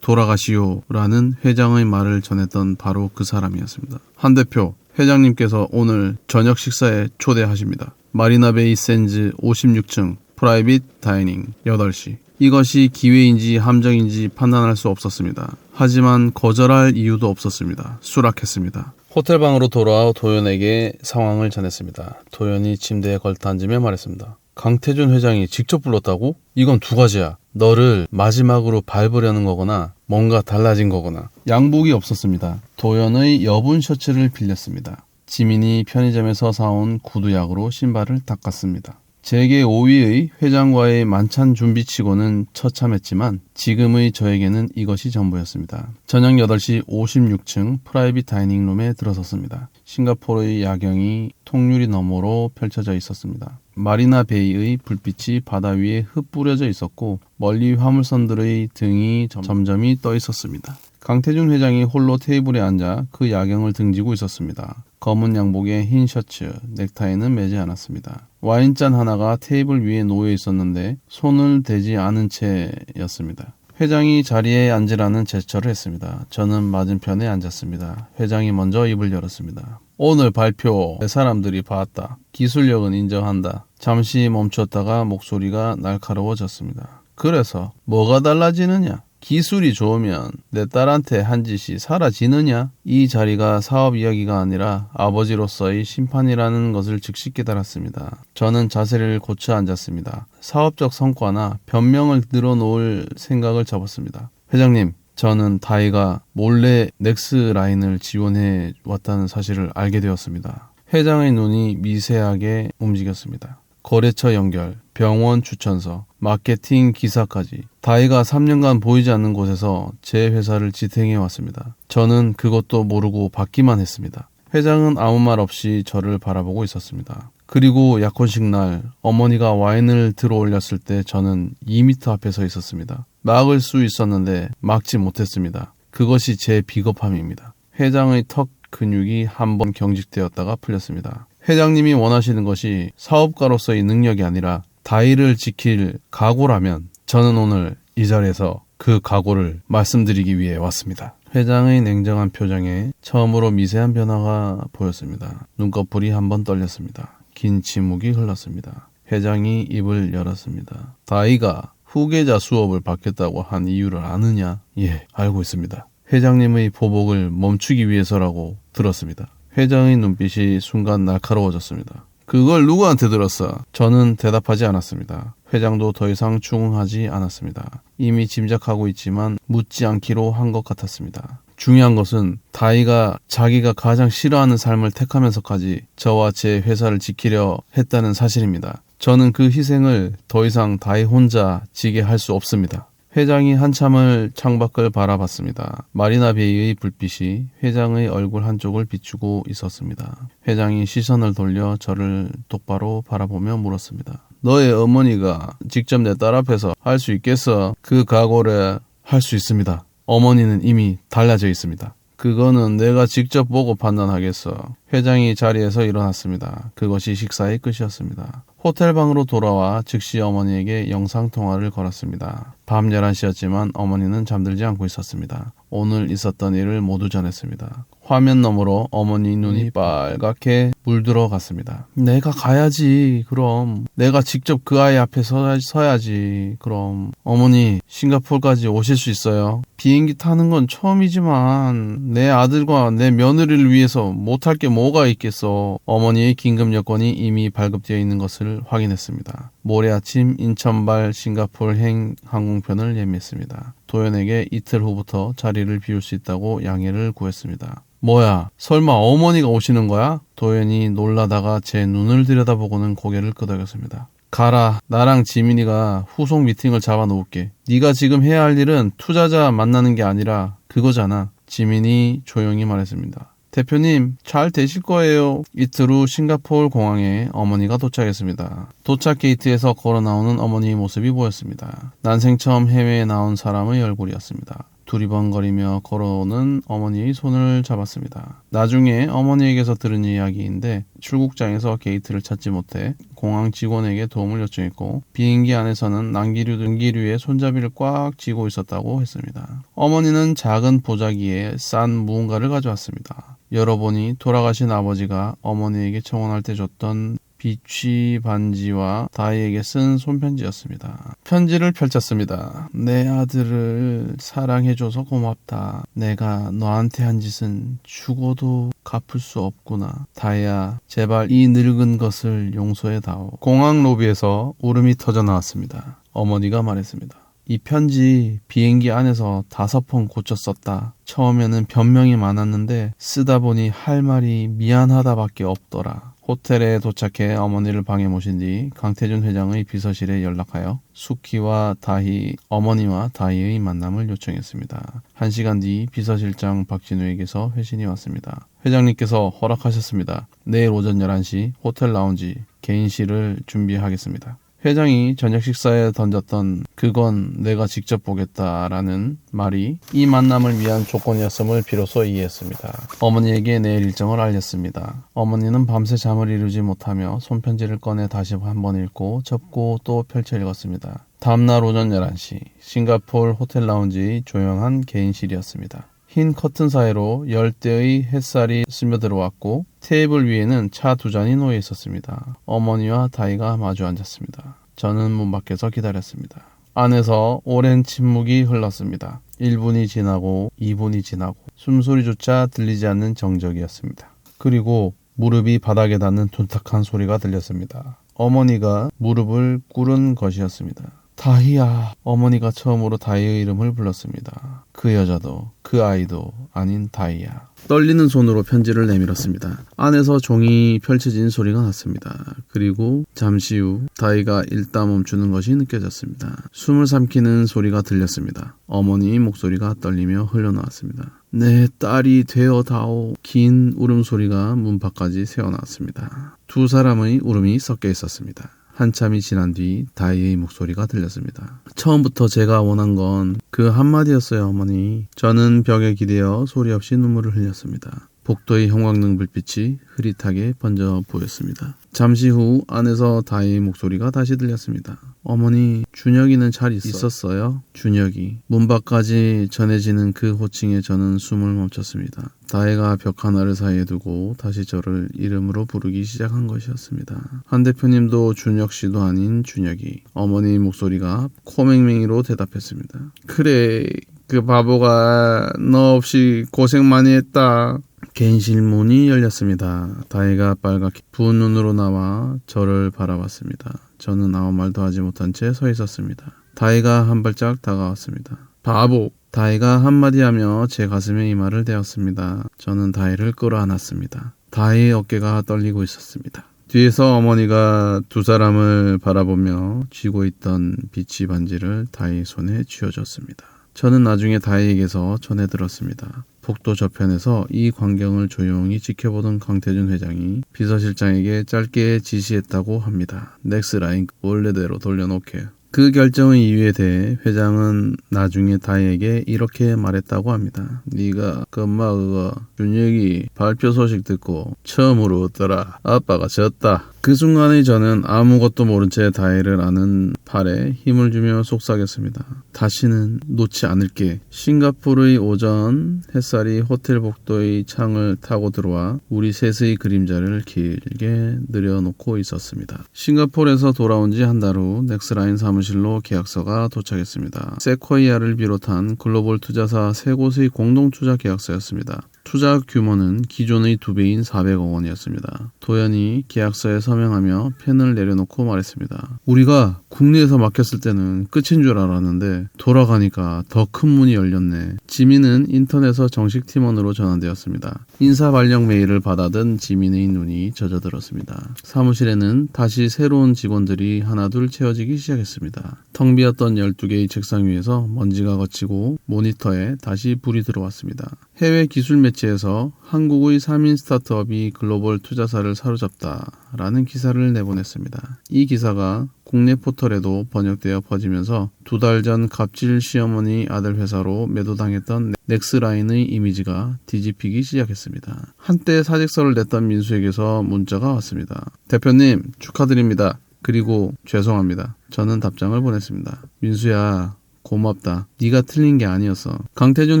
돌아가시오라는 회장의 말을 전했던 바로 그 사람이었습니다. 한 대표, 회장님께서 오늘 저녁 식사에 초대하십니다. 마리나베이 샌즈 56층 프라이빗 다이닝 8시. 이것이 기회인지 함정인지 판단할 수 없었습니다. 하지만 거절할 이유도 없었습니다. 수락했습니다. 호텔방으로 돌아와 도연에게 상황을 전했습니다. 도연이 침대에 걸터앉으며 말했습니다. 강태준 회장이 직접 불렀다고? 이건 두 가지야. 너를 마지막으로 밟으려는 거거나 뭔가 달라진 거거나. 양복이 없었습니다. 도연의 여분 셔츠를 빌렸습니다. 지민이 편의점에서 사온 구두약으로 신발을 닦았습니다. 재계 5위의 회장과의 만찬 준비치고는 처참했지만 지금의 저에게는 이것이 전부였습니다. 저녁 8시 56층 프라이빗 다이닝룸에 들어섰습니다. 싱가포르의 야경이 통유리 너머로 펼쳐져 있었습니다. 마리나 베이의 불빛이 바다 위에 흩뿌려져 있었고 멀리 화물선들의 등이 점점이 떠 있었습니다. 강태준 회장이 홀로 테이블에 앉아 그 야경을 등지고 있었습니다. 검은 양복에 흰 셔츠, 넥타이는 매지 않았습니다. 와인잔 하나가 테이블 위에 놓여 있었는데 손을 대지 않은 채였습니다. 회장이 자리에 앉으라는 제스처를 했습니다. 저는 맞은편에 앉았습니다. 회장이 먼저 입을 열었습니다. 오늘 발표 사람들이 봤다. 기술력은 인정한다. 잠시 멈췄다가 목소리가 날카로워졌습니다. 그래서 뭐가 달라지느냐? 기술이 좋으면 내 딸한테 한 짓이 사라지느냐? 이 자리가 사업 이야기가 아니라 아버지로서의 심판이라는 것을 즉시 깨달았습니다. 저는 자세를 고쳐 앉았습니다. 사업적 성과나 변명을 늘어놓을 생각을 접었습니다. 회장님, 저는 다이가 몰래 넥스라인을 지원해 왔다는 사실을 알게 되었습니다. 회장의 눈이 미세하게 움직였습니다. 거래처 연결, 병원 추천서, 마케팅 기사까지 다이가 3년간 보이지 않는 곳에서 제 회사를 지탱해 왔습니다. 저는 그것도 모르고 받기만 했습니다. 회장은 아무 말 없이 저를 바라보고 있었습니다. 그리고 약혼식 날 어머니가 와인을 들어 올렸을 때 저는 2m 앞에 서 있었습니다. 막을 수 있었는데 막지 못했습니다. 그것이 제 비겁함입니다. 회장의 턱 근육이 한번 경직되었다가 풀렸습니다. 회장님이 원하시는 것이 사업가로서의 능력이 아니라 다이를 지킬 각오라면 저는 오늘 이 자리에서 그 각오를 말씀드리기 위해 왔습니다. 회장의 냉정한 표정에 처음으로 미세한 변화가 보였습니다. 눈꺼풀이 한번 떨렸습니다. 긴 침묵이 흘렀습니다. 회장이 입을 열었습니다. 다이가 후계자 수업을 받겠다고 한 이유를 아느냐? 예, 알고 있습니다. 회장님의 보복을 멈추기 위해서라고 들었습니다. 회장의 눈빛이 순간 날카로워졌습니다. 그걸 누구한테 들었어? 저는 대답하지 않았습니다. 회장도 더 이상 추궁하지 않았습니다. 이미 짐작하고 있지만 묻지 않기로 한 것 같았습니다. 중요한 것은 다이가 자기가 가장 싫어하는 삶을 택하면서까지 저와 제 회사를 지키려 했다는 사실입니다. 저는 그 희생을 더 이상 다이 혼자 지게 할 수 없습니다. 회장이 한참을 창밖을 바라봤습니다. 마리나 베이의 불빛이 회장의 얼굴 한쪽을 비추고 있었습니다. 회장이 시선을 돌려 저를 똑바로 바라보며 물었습니다. 너의 어머니가 직접 내 딸 앞에서 할 수 있겠어? 그 각오를 할 수 있습니다. 어머니는 이미 달라져 있습니다. 그거는 내가 직접 보고 판단하겠어. 회장이 자리에서 일어났습니다. 그것이 식사의 끝이었습니다. 호텔 방으로 돌아와 즉시 어머니에게 영상통화를 걸었습니다. 밤 11시였지만 어머니는 잠들지 않고 있었습니다. 오늘 있었던 일을 모두 전했습니다. 화면 너머로 어머니 눈이 빨갛게 물들어 갔습니다. 내가 가야지. 그럼 내가 직접 그 아이 앞에 서야지. 그럼 어머니 싱가포르까지 오실 수 있어요? 비행기 타는 건 처음이지만 내 아들과 내 며느리를 위해서 못할 게 뭐가 있겠어. 어머니의 긴급 여권이 이미 발급되어 있는 것을 확인했습니다. 모레 아침 인천발 싱가포르행 항공편을 예매했습니다. 도연에게 이틀 후부터 자리를 비울 수 있다고 양해를 구했습니다. 뭐야, 설마 어머니가 오시는 거야? 도연이 놀라다가 제 눈을 들여다보고는 고개를 끄덕였습니다. 가라. 나랑 지민이가 후속 미팅을 잡아놓을게. 네가 지금 해야 할 일은 투자자 만나는 게 아니라 그거잖아. 지민이 조용히 말했습니다. 대표님, 잘 되실 거예요. 이틀 후 싱가포르 공항에 어머니가 도착했습니다. 도착 게이트에서 걸어 나오는 어머니의 모습이 보였습니다. 난생 처음 해외에 나온 사람의 얼굴이었습니다. 두리번거리며 걸어오는 어머니의 손을 잡았습니다. 나중에 어머니에게서 들은 이야기인데 출국장에서 게이트를 찾지 못해 공항 직원에게 도움을 요청했고 비행기 안에서는 난기류의 손잡이를 꽉 쥐고 있었다고 했습니다. 어머니는 작은 보자기에 싼 무언가를 가져왔습니다. 열어보니 돌아가신 아버지가 어머니에게 청혼할 때 줬던 비취 반지와 다이에게 쓴 손편지였습니다. 편지를 펼쳤습니다. 내 아들을 사랑해줘서 고맙다. 내가 너한테 한 짓은 죽어도 갚을 수 없구나. 다이야, 제발 이 늙은 것을 용서해다오. 공항 로비에서 울음이 터져 나왔습니다. 어머니가 말했습니다. 이 편지 비행기 안에서 5번 고쳐 썼다. 처음에는 변명이 많았는데 쓰다 보니 할 말이 미안하다밖에 없더라. 호텔에 도착해 어머니를 방에 모신 뒤 강태준 회장의 비서실에 연락하여 수키와 다희, 어머니와 다희의 만남을 요청했습니다. 1시간 뒤 비서실장 박진우에게서 회신이 왔습니다. 회장님께서 허락하셨습니다. 내일 오전 11시 호텔 라운지 개인실을 준비하겠습니다. 회장이 저녁 식사에 던졌던 그건 내가 직접 보겠다라는 말이 이 만남을 위한 조건이었음을 비로소 이해했습니다. 어머니에게 내일 일정을 알렸습니다. 어머니는 밤새 잠을 이루지 못하며 손편지를 꺼내 다시 한번 읽고 접고 또 펼쳐 읽었습니다. 다음날 오전 11시 싱가포르 호텔 라운지의 조용한 개인실이었습니다. 흰 커튼 사이로 열대의 햇살이 스며들어왔고 테이블 위에는 차 2잔이 놓여 있었습니다. 어머니와 다이가 마주 앉았습니다. 저는 문 밖에서 기다렸습니다. 안에서 오랜 침묵이 흘렀습니다. 1분이 지나고 2분이 지나고 숨소리조차 들리지 않는 정적이었습니다. 그리고 무릎이 바닥에 닿는 둔탁한 소리가 들렸습니다. 어머니가 무릎을 꿇은 것이었습니다. 다희야. 어머니가 처음으로 다희의 이름을 불렀습니다. 그 여자도 그 아이도 아닌 다희야. 떨리는 손으로 편지를 내밀었습니다. 안에서 종이 펼쳐진 소리가 났습니다. 그리고 잠시 후 다희가 읽다 멈추는 것이 느껴졌습니다. 숨을 삼키는 소리가 들렸습니다. 어머니의 목소리가 떨리며 흘러나왔습니다. 내 딸이 되어다오. 긴 울음소리가 문 밖까지 새어나왔습니다. 두 사람의 울음이 섞여 있었습니다. 한참이 지난 뒤 다이의 목소리가 들렸습니다. 처음부터 제가 원한 건 그 한마디였어요, 어머니. 저는 벽에 기대어 소리 없이 눈물을 흘렸습니다. 복도의 형광등 불빛이 흐릿하게 번져 보였습니다. 잠시 후 안에서 다이의 목소리가 다시 들렸습니다. 어머니, 준혁이는 잘 있었어요? 준혁이. 문 밖까지 전해지는 그 호칭에 저는 숨을 멈췄습니다. 다이가 벽 하나를 사이에 두고 다시 저를 이름으로 부르기 시작한 것이었습니다. 한 대표님도 준혁 씨도 아닌 준혁이. 어머니의 목소리가 코맹맹이로 대답했습니다. 그래, 그 바보가 너 없이 고생 많이 했다. 개인실 문이 열렸습니다. 다이가 빨갛게 부은 눈으로 나와 저를 바라봤습니다. 저는 아무 말도 하지 못한 채 서 있었습니다. 다이가 한 발짝 다가왔습니다. 바보! 다이가 한마디 하며 제 가슴에 이마를 대었습니다. 저는 다이를 끌어안았습니다. 다이의 어깨가 떨리고 있었습니다. 뒤에서 어머니가 두 사람을 바라보며 쥐고 있던 비치 반지를 다이 손에 쥐어줬습니다. 저는 나중에 다이에게서 전해 들었습니다. 복도 저편에서 이 광경을 조용히 지켜보던 강태준 회장이 비서실장에게 짧게 지시했다고 합니다. 넥스라인 원래대로 돌려놓게. 그 결정의 이유에 대해 회장은 나중에 다이에게 이렇게 말했다고 합니다. 네가 금마 그거 준혁이 발표 소식 듣고 처음으로 웃더라. 아빠가 졌다. 그 순간에 저는 아무것도 모른 채 다이를 아는 팔에 힘을 주며 속삭였습니다. 다시는 놓지 않을게. 싱가포르의 오전 햇살이 호텔 복도의 창을 타고 들어와 우리 셋의 그림자를 길게 늘여놓고 있었습니다. 싱가포르에서 돌아온 지 한 달 후 넥스라인 사무실로 계약서가 도착했습니다. 세코이아를 비롯한 글로벌 투자사 3곳의 공동투자 계약서였습니다. 투자 규모는 기존의 2배인 400억 원이었습니다. 도연이 계약서에 서명하며 펜을 내려놓고 말했습니다. 우리가 국내에서 막혔을 때는 끝인 줄 알았는데 돌아가니까 더 큰 문이 열렸네. 지민은 인턴에서 정식 팀원으로 전환되었습니다. 인사 발령 메일을 받아든 지민의 눈이 젖어들었습니다. 사무실에는 다시 새로운 직원들이 하나둘 채워지기 시작했습니다. 텅 비었던 12개의 책상 위에서 먼지가 걷히고 모니터에 다시 불이 들어왔습니다. 해외 기술 매체에서 한국의 3인 스타트업이 글로벌 투자사를 사로잡다라는 기사를 내보냈습니다. 이 기사가 국내 포털에도 번역되어 퍼지면서 2달 전 갑질 시어머니 아들 회사로 매도당했던 넥스라인의 이미지가 뒤집히기 시작했습니다. 한때 사직서를 냈던 민수에게서 문자가 왔습니다. 대표님 축하드립니다. 그리고 죄송합니다. 저는 답장을 보냈습니다. 민수야 고맙다. 네가 틀린 게 아니었어. 강태준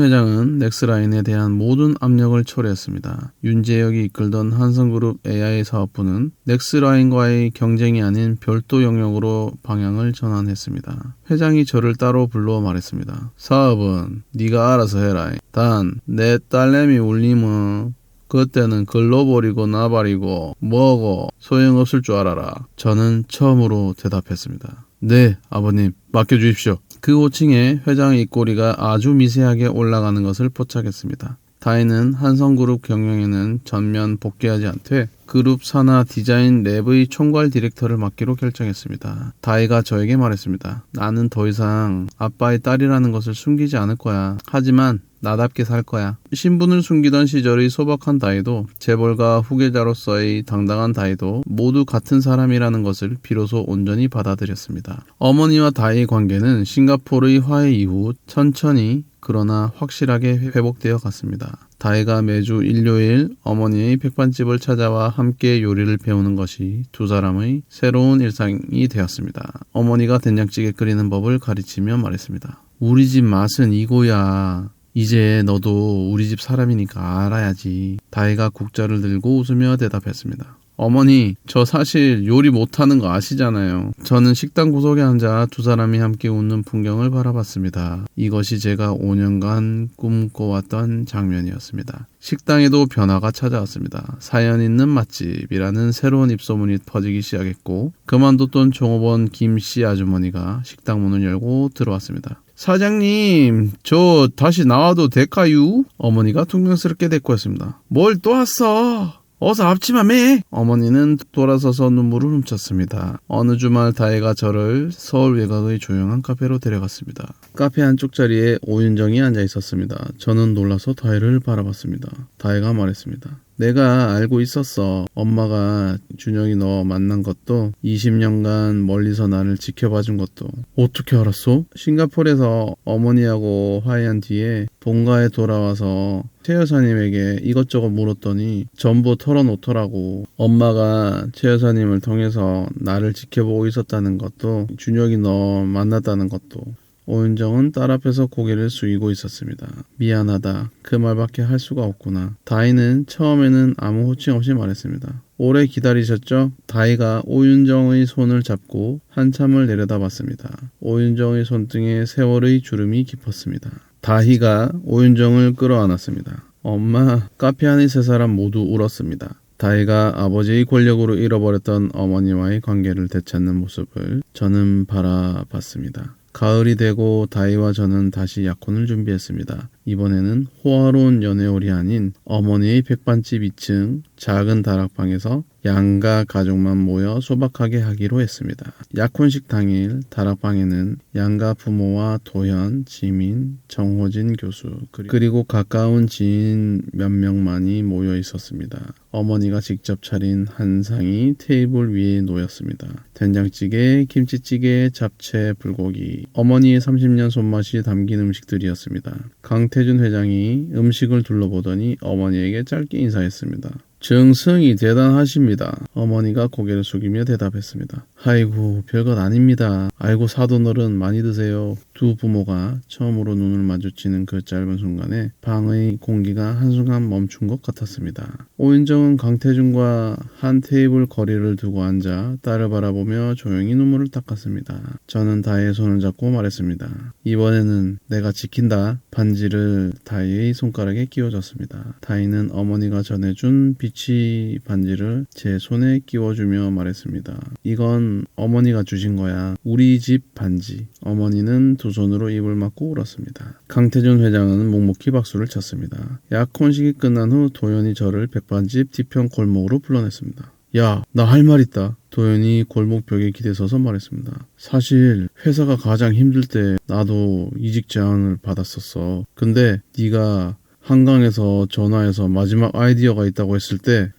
회장은 넥스라인에 대한 모든 압력을 초래했습니다. 윤재혁이 이끌던 한성그룹 AI 사업부는 넥스라인과의 경쟁이 아닌 별도 영역으로 방향을 전환했습니다. 회장이 저를 따로 불러 말했습니다. 사업은 네가 알아서 해라. 단 내 딸내미 울리면 그때는 글로벌이고 나발이고 뭐고 소용없을 줄 알아라. 저는 처음으로 대답했습니다. 네, 아버님, 맡겨주십시오. 그 호칭에 회장의 입꼬리가 아주 미세하게 올라가는 것을 포착했습니다. 다이는 한성그룹 경영에는 전면 복귀하지 않되 그룹 산하 디자인 랩의 총괄 디렉터를 맡기로 결정했습니다. 다이가 저에게 말했습니다. 나는 더 이상 아빠의 딸이라는 것을 숨기지 않을 거야. 하지만 나답게 살 거야. 신분을 숨기던 시절의 소박한 다이도 재벌가 후계자로서의 당당한 다이도 모두 같은 사람이라는 것을 비로소 온전히 받아들였습니다. 어머니와 다이의 관계는 싱가포르의 화해 이후 천천히 그러나 확실하게 회복되어 갔습니다. 다이가 매주 일요일 어머니의 백반집을 찾아와 함께 요리를 배우는 것이 두 사람의 새로운 일상이 되었습니다. 어머니가 된장찌개 끓이는 법을 가르치며 말했습니다. 우리 집 맛은 이거야. 이제 너도 우리 집 사람이니까 알아야지. 다이가 국자를 들고 웃으며 대답했습니다. 어머니, 저 사실 요리 못하는 거 아시잖아요. 저는 식당 구석에 앉아 두 사람이 함께 웃는 풍경을 바라봤습니다. 이것이 제가 5년간 꿈꿔왔던 장면이었습니다. 식당에도 변화가 찾아왔습니다. 사연 있는 맛집이라는 새로운 입소문이 퍼지기 시작했고 그만뒀던 종업원 김씨 아주머니가 식당 문을 열고 들어왔습니다. 사장님, 저 다시 나와도 될까요? 어머니가 퉁명스럽게 대꾸했습니다. 뭘 또 왔어? 어서 앞치마 매! 어머니는 돌아서서 눈물을 훔쳤습니다. 어느 주말 다혜가 저를 서울 외곽의 조용한 카페로 데려갔습니다. 카페 한쪽 자리에 오윤정이 앉아 있었습니다. 저는 놀라서 다혜를 바라봤습니다. 다혜가 말했습니다. 내가 알고 있었어. 엄마가 준혁이 너 만난 것도 20년간 멀리서 나를 지켜봐준 것도. 어떻게 알았어? 싱가포르에서 어머니하고 화해한 뒤에 본가에 돌아와서 최 여사님에게 이것저것 물었더니 전부 털어놓더라고. 엄마가 최 여사님을 통해서 나를 지켜보고 있었다는 것도 준혁이 너 만났다는 것도. 오윤정은 딸 앞에서 고개를 숙이고 있었습니다. 미안하다. 그 말밖에 할 수가 없구나. 다이는 처음에는 아무 호칭 없이 말했습니다. 오래 기다리셨죠? 다이가 오윤정의 손을 잡고 한참을 내려다봤습니다. 오윤정의 손등에 세월의 주름이 깊었습니다. 다희가 오윤정을 끌어안았습니다. 엄마, 카페 안의 세 사람 모두 울었습니다. 다희가 아버지의 권력으로 잃어버렸던 어머니와의 관계를 되찾는 모습을 저는 바라봤습니다. 가을이 되고 다희와 저는 다시 약혼을 준비했습니다. 이번에는 호화로운 연애홀이 아닌 어머니의 백반집 2층 작은 다락방에서 양가 가족만 모여 소박하게 하기로 했습니다. 약혼식 당일 다락방에는 양가 부모와 도현, 지민, 정호진 교수 그리고 가까운 지인 몇 명만이 모여 있었습니다. 어머니가 직접 차린 한 상이 테이블 위에 놓였습니다. 된장찌개, 김치찌개, 잡채, 불고기, 어머니의 30년 손맛이 담긴 음식들이었습니다. 강태준 회장이 음식을 둘러보더니 어머니에게 짧게 인사했습니다. 정성이 대단하십니다. 어머니가 고개를 숙이며 대답했습니다. 아이고 별것 아닙니다. 아이고 사돈어른 많이 드세요. 두 부모가 처음으로 눈을 마주치는 그 짧은 순간에 방의 공기가 한순간 멈춘 것 같았습니다. 오윤정은 강태준과 한 테이블 거리를 두고 앉아 딸을 바라보며 조용히 눈물을 닦았습니다. 저는 다혜의 손을 잡고 말했습니다. 이번에는 내가 지킨다. 반지를 다혜의 손가락에 끼워줬습니다. 다혜는 어머니가 전해준 비치 반지를 제 손에 끼워주며 말했습니다. 이건 어머니가 주신 거야. 우리 집 반지. 어머니는 두 손으로 입을 막고 울었습니다. 강태준 회장은 묵묵히 박수를 쳤습니다. 약혼식이 끝난 후 도연이 저를 백반집 뒤편 골목으로 불러냈습니다. 야, 나 할 말 있다. 도연이 골목벽에 기대서서 말했습니다. 사실 회사가 가장 힘들 때 나도 이직 제안을 받았었어. 근데 네가 한강에서 전화해서 마지막 아이디어가 있다고 했을 때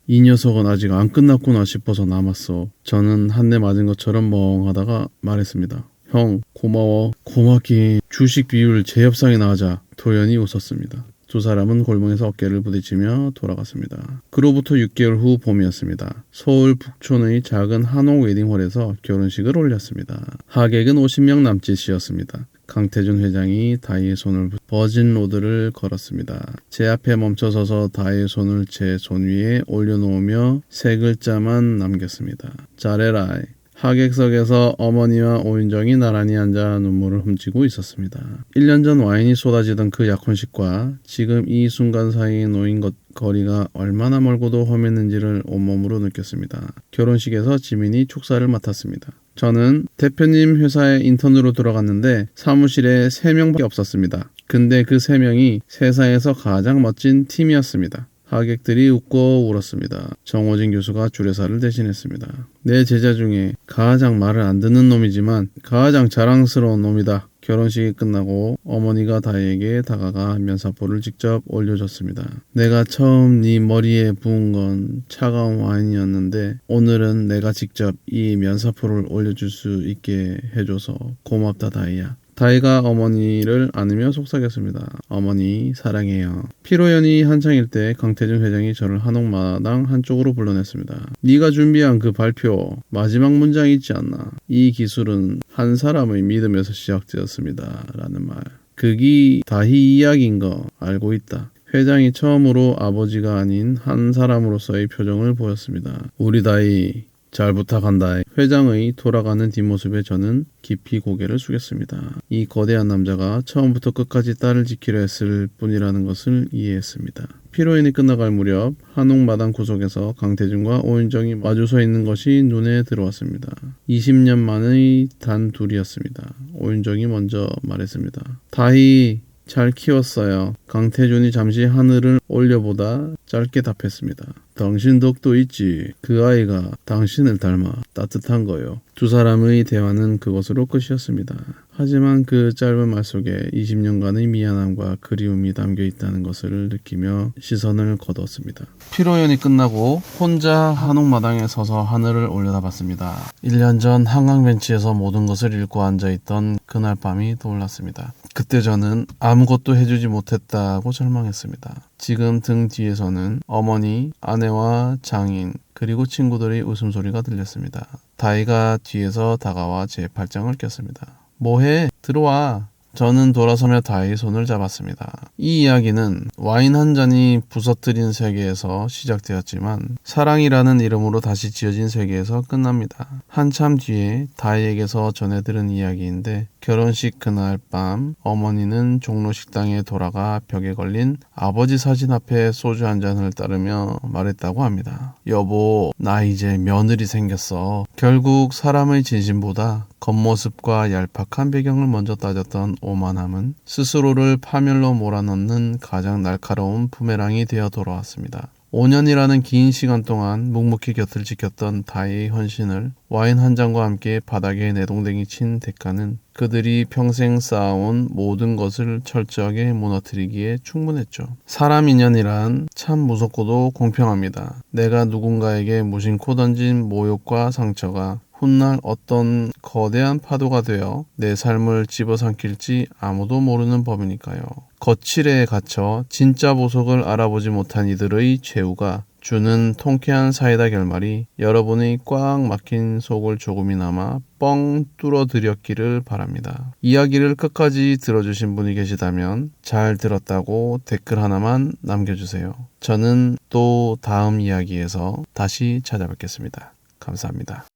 이 녀석은 아직 안 끝났구나 싶어서 남았어. 저는 한 대 맞은 것처럼 멍하다가 말했습니다. 형 고마워. 고맙긴 주식 비율 재협상이나 하자. 도연이 웃었습니다. 두 사람은 골목에서 어깨를 부딪히며 돌아갔습니다. 그로부터 6개월 후 봄이었습니다. 서울 북촌의 작은 한옥 웨딩홀에서 결혼식을 올렸습니다. 하객은 50명 남짓이었습니다. 강태준 회장이 다희의 손을 버진 로드를 걸었습니다. 제 앞에 멈춰서서 다희의 손을 제 손 위에 올려놓으며 세 글자만 남겼습니다. 잘해라. 하객석에서 어머니와 오윤정이 나란히 앉아 눈물을 훔치고 있었습니다. 1년 전 와인이 쏟아지던 그 약혼식과 지금 이 순간 사이에 놓인 거리가 얼마나 멀고도 험했는지를 온몸으로 느꼈습니다. 결혼식에서 지민이 축사를 맡았습니다. 저는 대표님 회사에 인턴으로 들어갔는데 사무실에 3명밖에 없었습니다. 근데 그 3명이 세상에서 가장 멋진 팀이었습니다. 하객들이 웃고 울었습니다. 정호진 교수가 주례사를 대신했습니다. 내 제자 중에 가장 말을 안 듣는 놈이지만 가장 자랑스러운 놈이다. 결혼식이 끝나고 어머니가 다혜에게 다가가 면사포를 직접 올려줬습니다. 내가 처음 네 머리에 부은 건 차가운 와인이었는데 오늘은 내가 직접 이 면사포를 올려줄 수 있게 해줘서 고맙다 다혜야. 다혜가 어머니를 안으며 속삭였습니다. 어머니 사랑해요. 피로연이 한창일 때 강태준 회장이 저를 한옥마당 한쪽으로 불러냈습니다. 네가 준비한 그 발표 마지막 문장이 있지 않나. 이 기술은 한 사람의 믿음에서 시작되었습니다. 라는 말. 그게 다희 이야기인 거 알고 있다. 회장이 처음으로 아버지가 아닌 한 사람으로서의 표정을 보였습니다. 우리 다희 잘 부탁한다. 회장의 돌아가는 뒷모습에 저는 깊이 고개를 숙였습니다. 이 거대한 남자가 처음부터 끝까지 딸을 지키려 했을 뿐이라는 것을 이해했습니다. 피로연이 끝나갈 무렵 한옥마당 구석에서 강태준과 오윤정이 마주 서 있는 것이 눈에 들어왔습니다. 20년 만의 단 둘이었습니다. 오윤정이 먼저 말했습니다. 다희 잘 키웠어요. 강태준이 잠시 하늘을 올려보다 짧게 답했습니다. 당신 덕도 있지. 그 아이가 당신을 닮아 따뜻한 거요. 두 사람의 대화는 그것으로 끝이었습니다. 하지만 그 짧은 말 속에 20년간의 미안함과 그리움이 담겨 있다는 것을 느끼며 시선을 거두었습니다. 피로연이 끝나고 혼자 한옥마당에 서서 하늘을 올려다봤습니다. 1년 전 한강 벤치에서 모든 것을 잃고 앉아있던 그날 밤이 떠올랐습니다. 그때 저는 아무것도 해주지 못했다고 절망했습니다. 지금 등 뒤에서는 어머니, 아내와 장인, 그리고 친구들의 웃음소리가 들렸습니다. 다희가 뒤에서 다가와 제 팔짱을 꼈습니다. 뭐해? 들어와. 저는 돌아서며 다희의 손을 잡았습니다. 이 이야기는 와인 한 잔이 부서뜨린 세계에서 시작되었지만 사랑이라는 이름으로 다시 지어진 세계에서 끝납니다. 한참 뒤에 다희에게서 전해 들은 이야기인데 결혼식 그날 밤 어머니는 종로 식당에 돌아가 벽에 걸린 아버지 사진 앞에 소주 한 잔을 따르며 말했다고 합니다. 여보, 나 이제 며느리 생겼어. 결국 사람의 진심보다 겉모습과 얄팍한 배경을 먼저 따졌던 오만함은 스스로를 파멸로 몰아넣는 가장 날카로운 부메랑이 되어 돌아왔습니다. 5년이라는 긴 시간 동안 묵묵히 곁을 지켰던 다혜의 헌신을 와인 한 잔과 함께 바닥에 내동댕이 친 대가는 그들이 평생 쌓아온 모든 것을 철저하게 무너뜨리기에 충분했죠. 사람 인연이란 참 무섭고도 공평합니다. 내가 누군가에게 무심코 던진 모욕과 상처가 훗날 어떤 거대한 파도가 되어 내 삶을 집어삼킬지 아무도 모르는 법이니까요. 거칠에 갇혀 진짜 보석을 알아보지 못한 이들의 최후가 주는 통쾌한 사이다 결말이 여러분의 꽉 막힌 속을 조금이나마 뻥 뚫어드렸기를 바랍니다. 이야기를 끝까지 들어주신 분이 계시다면 잘 들었다고 댓글 하나만 남겨주세요. 저는 또 다음 이야기에서 다시 찾아뵙겠습니다. 감사합니다.